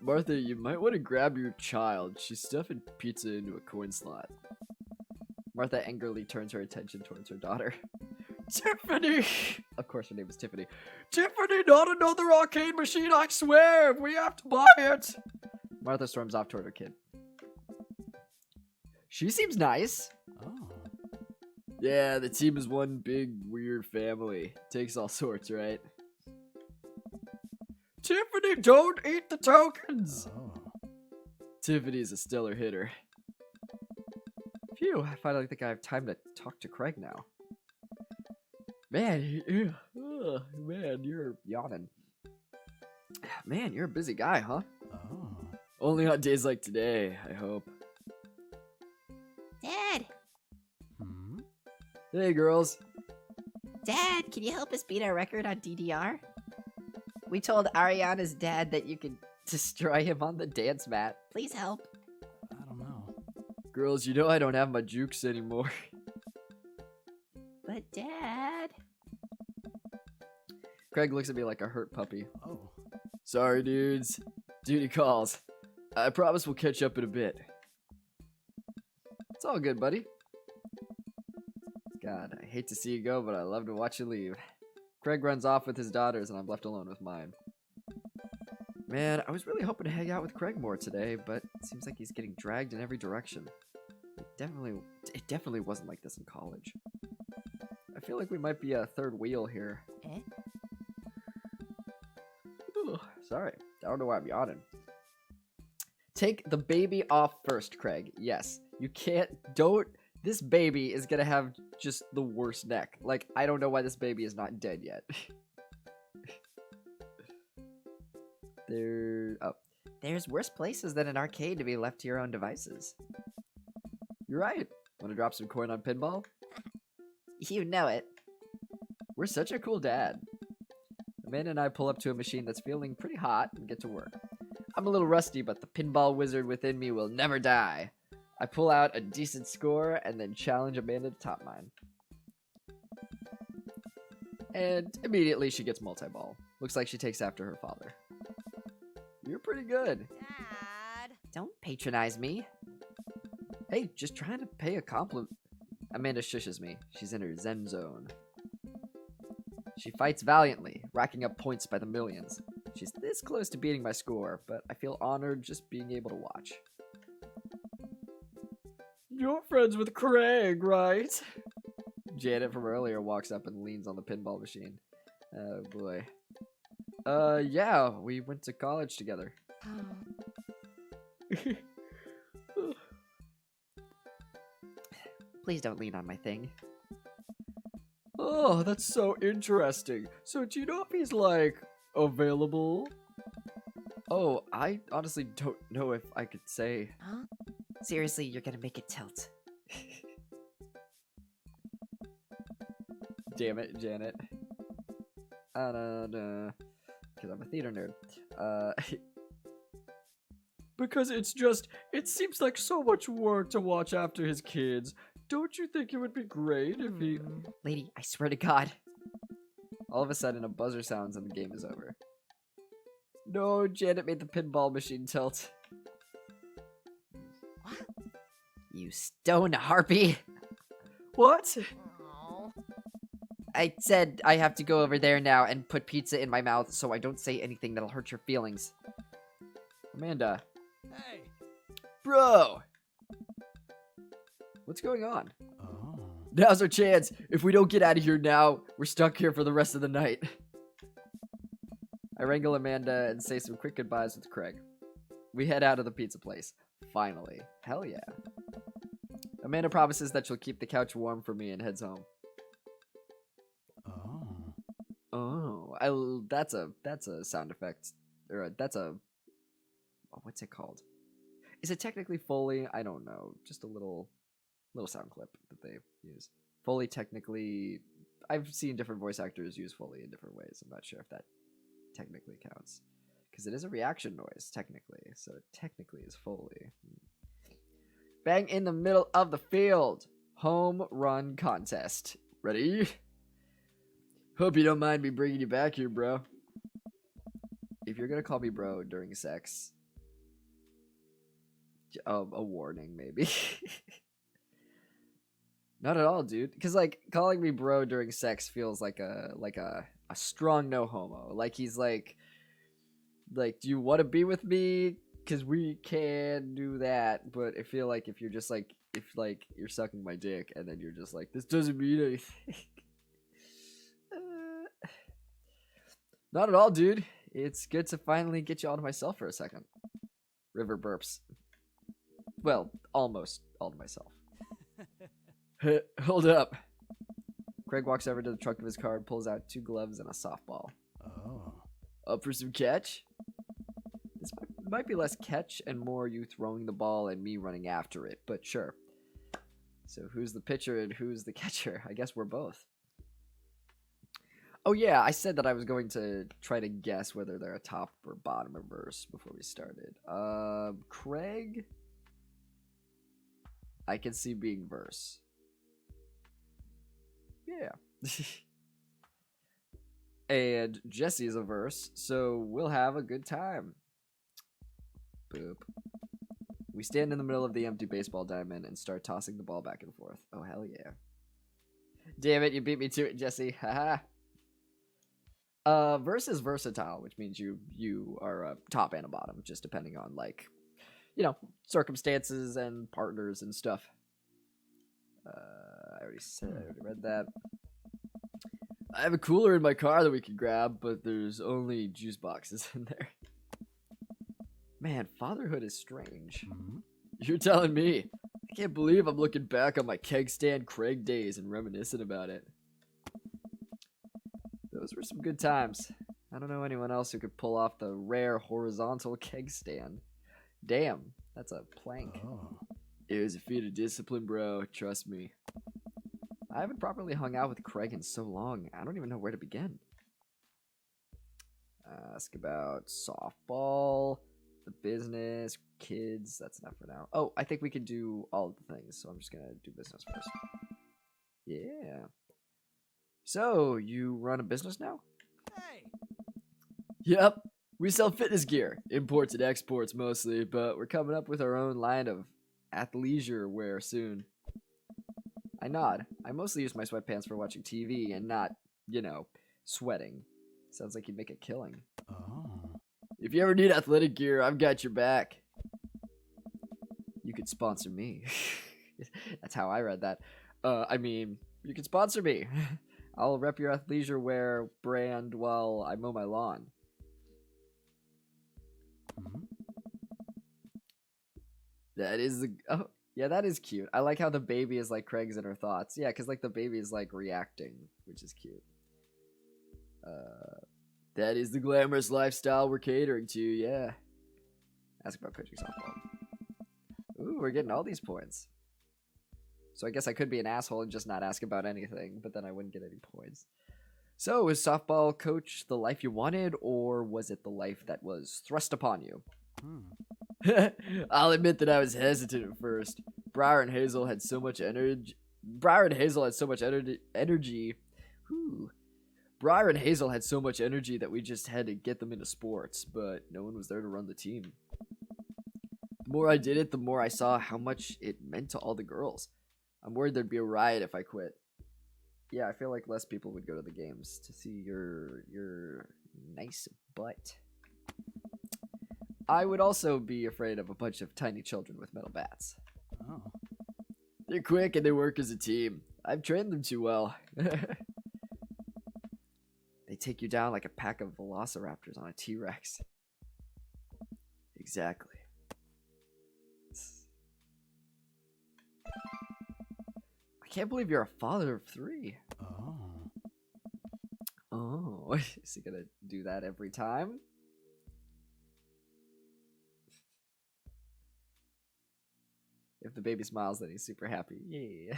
Martha, you might want to grab your child. She's stuffing pizza into a coin slot. Martha angrily turns her attention towards her daughter. Tiffany! Of course her name is Tiffany. Tiffany, not another arcade machine, I swear! We have to buy it! Martha storms off toward her kid. She seems nice. Oh. Yeah, the team is one big, weird family. Takes all sorts, right? Tiffany, don't eat the tokens! Oh. Tiffany's a stellar hitter. Phew, I finally think I have time to talk to Craig now. Man, man, you're yawning. Man, you're a busy guy, huh? Oh. Only on days like today, I hope. Dad! Hmm? Hey, girls. Dad, can you help us beat our record on DDR? We told Ariana's dad that you could destroy him on the dance mat. Please help. I don't know. Girls, you know I don't have my jukes anymore. But Dad... Craig looks at me like a hurt puppy. Oh. Sorry, dudes. Duty calls. I promise we'll catch up in a bit. It's all good, buddy. God, I hate to see you go, but I love to watch you leave. Craig runs off with his daughters, and I'm left alone with mine. Man, I was really hoping to hang out with Craig more today, but it seems like he's getting dragged in every direction. It definitely wasn't like this in college. I feel like we might be a third wheel here. Eh? Ooh, sorry, I don't know why I'm yawning. Take the baby off first, Craig. Yes, you can't, this baby is gonna have just the worst neck. Like, I don't know why this baby is not dead yet. There's worse places than an arcade to be left to your own devices. You're right. Wanna drop some coin on pinball? You know it. We're such a cool dad. Amanda and I pull up to a machine that's feeling pretty hot and get to work. I'm a little rusty, but the pinball wizard within me will never die. I pull out a decent score and then challenge Amanda to top mine. And immediately she gets multi-ball. Looks like she takes after her father. You're pretty good. Dad! Don't patronize me. Hey, just trying to pay a compliment. Amanda shushes me. She's in her zen zone. She fights valiantly, racking up points by the millions. She's this close to beating my score, but I feel honored just being able to watch. You're friends with Craig, right? Janet from earlier walks up and leans on the pinball machine. Oh boy. Yeah, we went to college together. Please don't lean on my thing. Oh, that's so interesting. So do you know if he's, like, available? Oh, I honestly don't know if I could say. Huh? Seriously, you're gonna make it tilt. Damn it, Janet. I don't know. Because I'm a theater nerd. Because it seems like so much work to watch after his kids. Don't you think it would be great if he... Lady, I swear to God. All of a sudden, a buzzer sounds and the game is over. No, Janet made the pinball machine tilt. You stone harpy. What? Aw. I said I have to go over there now and put pizza in my mouth so I don't say anything that'll hurt your feelings. Amanda. Hey. Bro! What's going on? Oh. Now's our chance. If we don't get out of here now, we're stuck here for the rest of the night. I wrangle Amanda and say some quick goodbyes with Craig. We head out of the pizza place. Finally. Hell yeah. Amanda promises that she'll keep the couch warm for me and heads home. Oh, that's a sound effect. Or that's a... what's it called? Is it technically Foley? I don't know. Just a little sound clip that they use. Foley technically... I've seen different voice actors use Foley in different ways. I'm not sure if that technically counts. Because it is a reaction noise, technically. So it technically is Foley. Bang in the middle of the field. Home run contest. Ready? Hope you don't mind me bringing you back here, bro. If you're gonna call me bro during sex, a warning, maybe. Not at all, dude. Because, like, calling me bro during sex feels like a strong no homo. Like, he's like, do you want to be with me? Because we can do that. But I feel like if you're just like, you're sucking my dick and then you're just like, this doesn't mean anything. Not at all, dude. It's good to finally get you all to myself for a second. River burps. Well, almost all to myself. Hold up. Craig walks over to the trunk of his car and pulls out 2 gloves and a softball. Oh. Up for some catch? This might be less catch and more you throwing the ball and me running after it, but sure. So who's the pitcher and who's the catcher? I guess we're both. Oh yeah, I said that I was going to try to guess whether they're a top or bottom or verse before we started. Craig? I can see being verse. Yeah. And Jesse's a verse, so we'll have a good time. Boop. We stand in the middle of the empty baseball diamond and start tossing the ball back and forth. Oh, hell yeah. Damn it, you beat me to it, Jesse. Haha. Verse is versatile, which means you are a top and a bottom, just depending on, like, you know, circumstances and partners and stuff. I already read that. I have a cooler in my car that we can grab, but there's only juice boxes in there. Man, fatherhood is strange. Mm-hmm. You're telling me. I can't believe I'm looking back on my keg stand Craig days and reminiscing about it. Those were some good times. I don't know anyone else who could pull off the rare horizontal keg stand. Damn, that's a plank. Oh. It was a feat of discipline, bro. Trust me. I haven't properly hung out with Craig in so long. I don't even know where to begin. Ask about softball, the business, kids. That's enough for now. Oh, I think we could do all of the things, so I'm just gonna do business first. Yeah. So, you run a business now? Hey. Yep. We sell fitness gear, imports and exports mostly, but we're coming up with our own line of athleisure wear soon. I nod. I mostly use my sweatpants for watching TV and not, you know, sweating. Sounds like you'd make a killing. Oh. If you ever need athletic gear, I've got your back. You could sponsor me. That's how I read that. I mean, you could sponsor me. I'll rep your athleisure wear brand while I mow my lawn. Mm-hmm. That is the... Oh, yeah, that is cute. I like how the baby is like Craig's in her thoughts. Yeah, because like the baby is like reacting, which is cute. That is the glamorous lifestyle we're catering to, yeah. Ask about coaching softball. Ooh, we're getting all these points. So I guess I could be an asshole and just not ask about anything, but then I wouldn't get any points. So, was softball coach the life you wanted, or was it the life that was thrust upon you? I'll admit that I was hesitant at first. Briar and Hazel had so much energy. Briar and Hazel had so much energy. Whew. Briar and Hazel had so much energy that we just had to get them into sports, but no one was there to run the team. The more I did it, the more I saw how much it meant to all the girls. I'm worried there'd be a riot if I quit. Yeah, I feel like less people would go to the games to see your nice butt. I would also be afraid of a bunch of tiny children with metal bats. Oh. They're quick and they work as a team. I've trained them too well. They take you down like a pack of velociraptors on a T-Rex. Exactly. I can't believe you're a father of 3. Oh. Oh, is he gonna do that every time? If the baby smiles, then he's super happy. Yeah.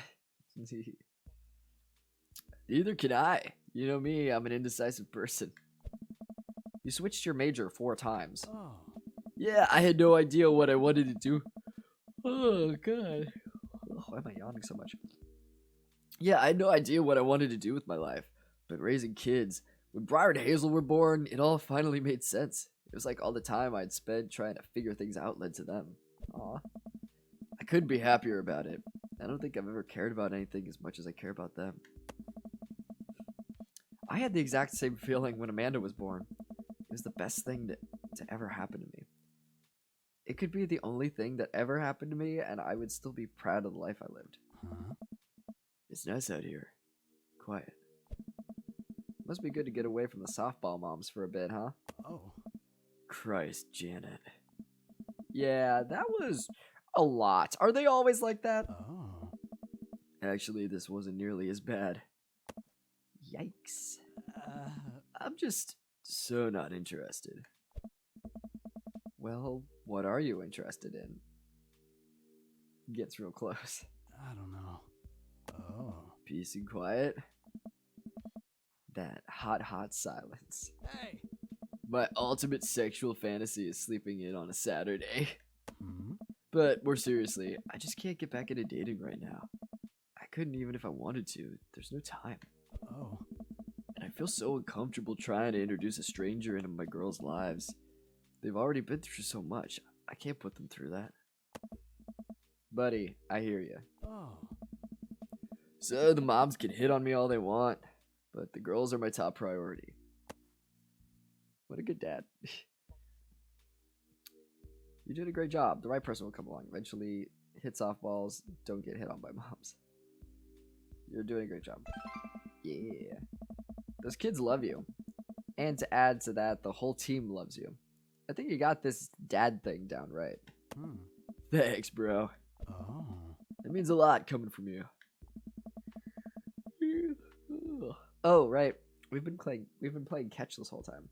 Neither can I. You know me, I'm an indecisive person. You switched your major 4 times. Oh. Yeah, I had no idea what I wanted to do. Oh, God. Oh, why am I yawning so much? Yeah, I had no idea what I wanted to do with my life. But raising kids, when Briar and Hazel were born, it all finally made sense. It was like all the time I'd spent trying to figure things out led to them. Aw. I couldn't be happier about it. I don't think I've ever cared about anything as much as I care about them. I had the exact same feeling when Amanda was born. It was the best thing to ever happen to me. It could be the only thing that ever happened to me, and I would still be proud of the life I lived. Huh? It's nice out here. Quiet. Must be good to get away from the softball moms for a bit, huh? Oh. Christ, Janet. Yeah, that was a lot. Are they always like that? Oh. Actually, this wasn't nearly as bad. Yikes. I'm just so not interested. Well, what are you interested in? Gets real close. I don't know. Oh. Peace and quiet. That hot silence. Hey. My ultimate sexual fantasy is sleeping in on a Saturday. Hmm? But more seriously, I just can't get back into dating right now. I couldn't even if I wanted to. There's no time. Oh. And I feel so uncomfortable trying to introduce a stranger into my girls' lives. They've already been through so much. I can't put them through that. Buddy, I hear you. Oh. So the moms can hit on me all they want, but the girls are my top priority. What a good dad. You did a great job. The right person will come along. Eventually, hit softballs. Don't get hit on by moms. You're doing a great job. Yeah. Those kids love you. And to add to that, the whole team loves you. I think you got this dad thing down right. Hmm. Thanks, bro. Oh. It means a lot coming from you. Oh, right. We've been playing catch this whole time.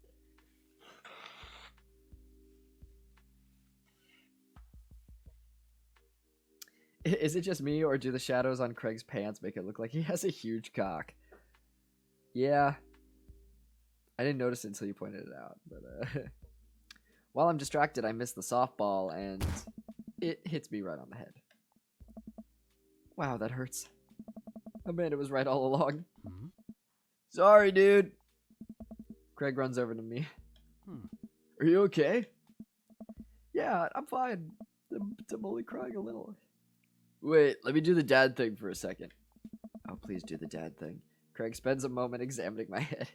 Is it just me, or do the shadows on Craig's pants make it look like he has a huge cock? Yeah. I didn't notice it until you pointed it out, but while I'm distracted, I miss the softball, and it hits me right on the head. Wow, that hurts. Amanda was right all along. Hmm? Sorry, dude. Craig runs over to me. Hmm. Are you okay? Yeah, I'm fine. I'm only crying a little. Wait, let me do the dad thing for a second. Oh, please do the dad thing. Craig spends a moment examining my head.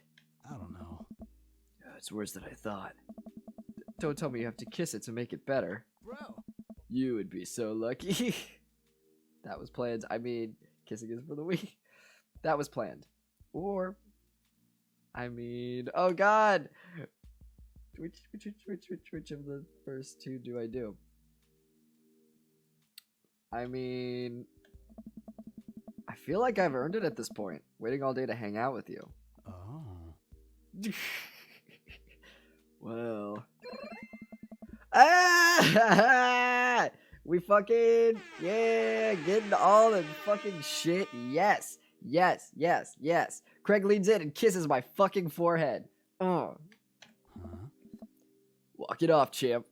I don't know. It's worse than I thought. Don't tell me you have to kiss it to make it better. Bro. You would be so lucky. That was planned. I mean, kissing is for the weak. That was planned. Or, I mean, oh God. Which of the first two do I do? I mean, I feel like I've earned it at this point. Waiting all day to hang out with you. Oh. Well. Ah! We fucking, yeah, getting all the fucking shit. Yes, yes, yes, yes. Craig leans in and kisses my fucking forehead. Oh. Huh? Walk it off, champ.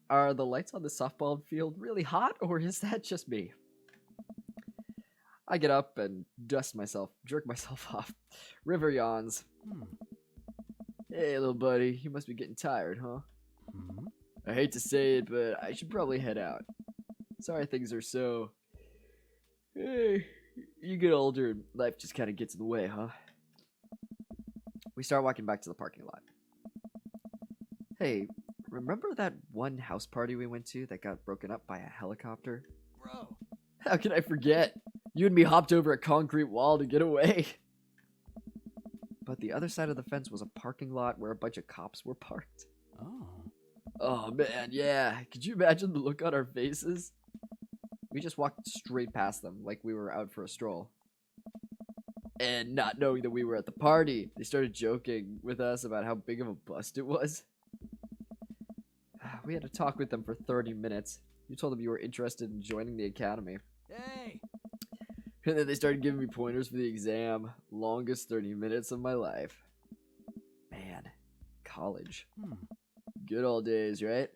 Are the lights on the softball field really hot, or is that just me? I get up and dust myself, jerk myself off. River yawns. Hmm. Hey, little buddy, you must be getting tired, huh? Hmm? I hate to say it, but I should probably head out. Sorry things are so... Hey, you get older and life just kind of gets in the way, huh? We start walking back to the parking lot. Hey, remember that one house party we went to that got broken up by a helicopter? Bro. How can I forget? You and me hopped over a concrete wall to get away. But the other side of the fence was a parking lot where a bunch of cops were parked. Oh. Oh man, yeah. Could you imagine the look on our faces? We just walked straight past them like we were out for a stroll. And not knowing that we were at the party, they started joking with us about how big of a bust it was. We had to talk with them for 30 minutes. You told them you were interested in joining the academy. Hey. And then they started giving me pointers for the exam. Longest 30 minutes of my life. Man, college. Good old days, right?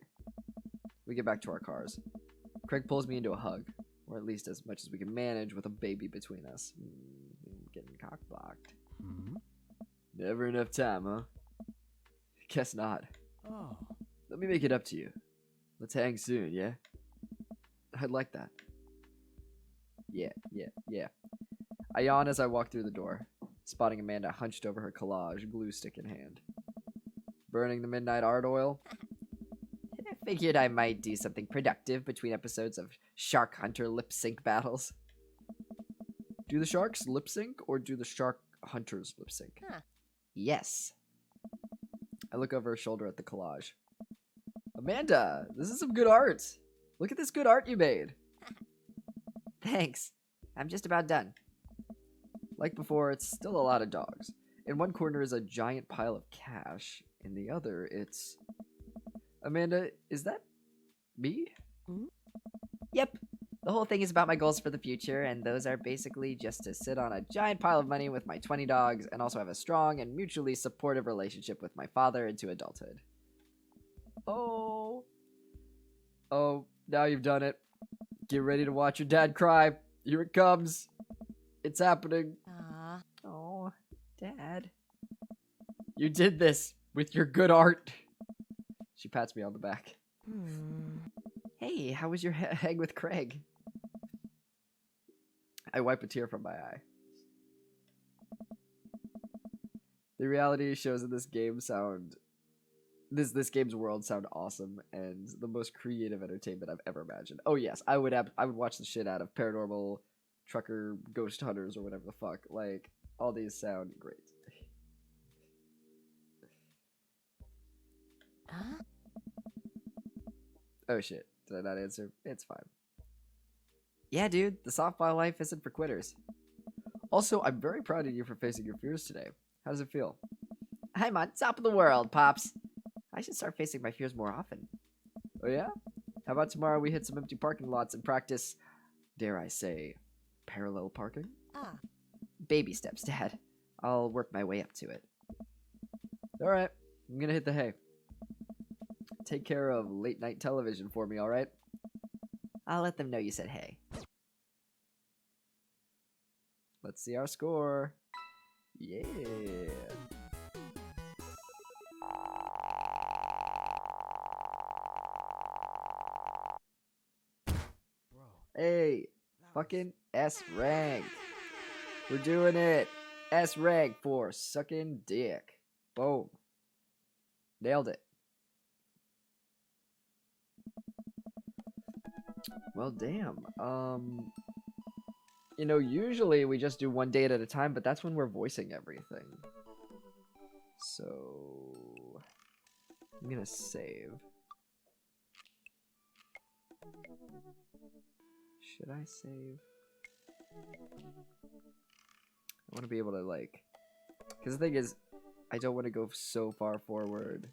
We get back to our cars. Craig pulls me into a hug, or at least as much as we can manage with a baby between us. Getting cock-blocked. Never enough time, huh? Guess not. Oh. Let me make it up to you. Let's hang soon, yeah? I'd like that. Yeah. I yawn as I walk through the door, spotting Amanda hunched over her collage, glue stick in hand. Burning the midnight art oil? I figured I might do something productive between episodes of Shark Hunter lip sync battles. Do the sharks lip sync or do the shark hunters lip sync? Huh. Yes. I look over her shoulder at the collage. Amanda, this is some good art. Look at this good art you made. Thanks. I'm just about done. Like before, it's still a lot of dogs. In one corner is a giant pile of cash. In the other, it's... Amanda, is that me? Yep. The whole thing is about my goals for the future, and those are basically just to sit on a giant pile of money with my 20 dogs and also have a strong and mutually supportive relationship with my father into adulthood. Oh, now you've done it. Get ready to watch your dad cry. Here it comes. It's happening. Aw. Oh, Dad. You did this with your good art. She pats me on the back. Hey, how was your hang with Craig? I wipe a tear from my eye. The reality shows in this game sound... This game's world sound awesome and the most creative entertainment I've ever imagined. Oh yes, I would watch the shit out of Paranormal Trucker Ghost Hunters or whatever the fuck. Like, all these sound great. Huh? Oh shit, did I not answer? It's fine. Yeah, dude, the softball life isn't for quitters. Also, I'm very proud of you for facing your fears today. How does it feel? I'm on top of the world, Pops. I should start facing my fears more often. Oh yeah? How about tomorrow we hit some empty parking lots and practice, dare I say, parallel parking? Ah. Baby steps, Dad. I'll work my way up to it. Alright, I'm gonna hit the hay. Take care of late night television for me, alright? I'll let them know you said hey. Let's see our score. Yeah. Bro. Hey, fucking S rank. We're doing it. S rank for sucking dick. Boom. Nailed it. Well, damn. You know, usually we just do one date at a time, but that's when we're voicing everything. So, I'm gonna save. Should I save? I want to be able to, like... Because the thing is, I don't want to go so far forward.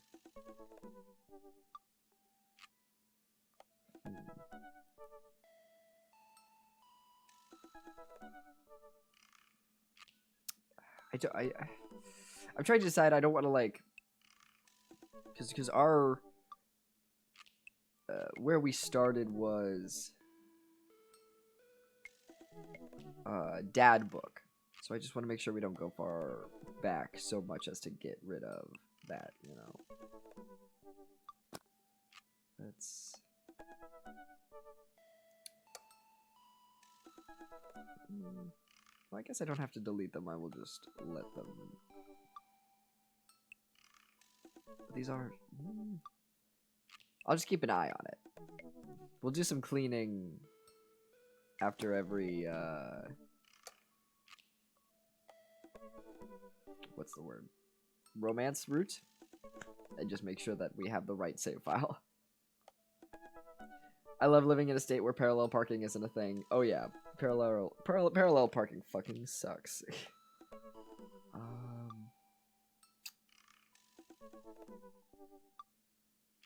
I'm trying to decide. I don't want to, like... Because our... where we started was... dad book. So I just want to make sure we don't go far back so much as to get rid of that, you know. Well, I guess I don't have to delete them. I will just let them. These are. I'll just keep an eye on it. We'll do some cleaning after every. What's the word? Romance route, and just make sure that we have the right save file. I love living in a state where parallel parking isn't a thing. Oh yeah, parallel parking fucking sucks.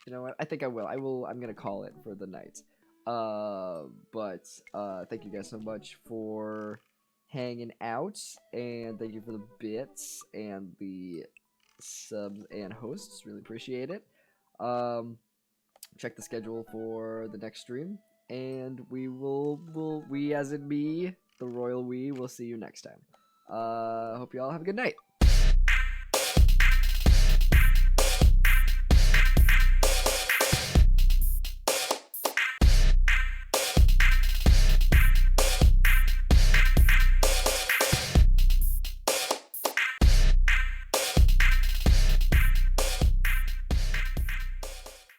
You know what? I think I will. I'm gonna call it for the night. But thank you guys so much for hanging out, and thank you for the bits and the subs and hosts. Really appreciate it. Check the schedule for the next stream, and we as in me, the royal we, will see you next time. Hope you all have a good night.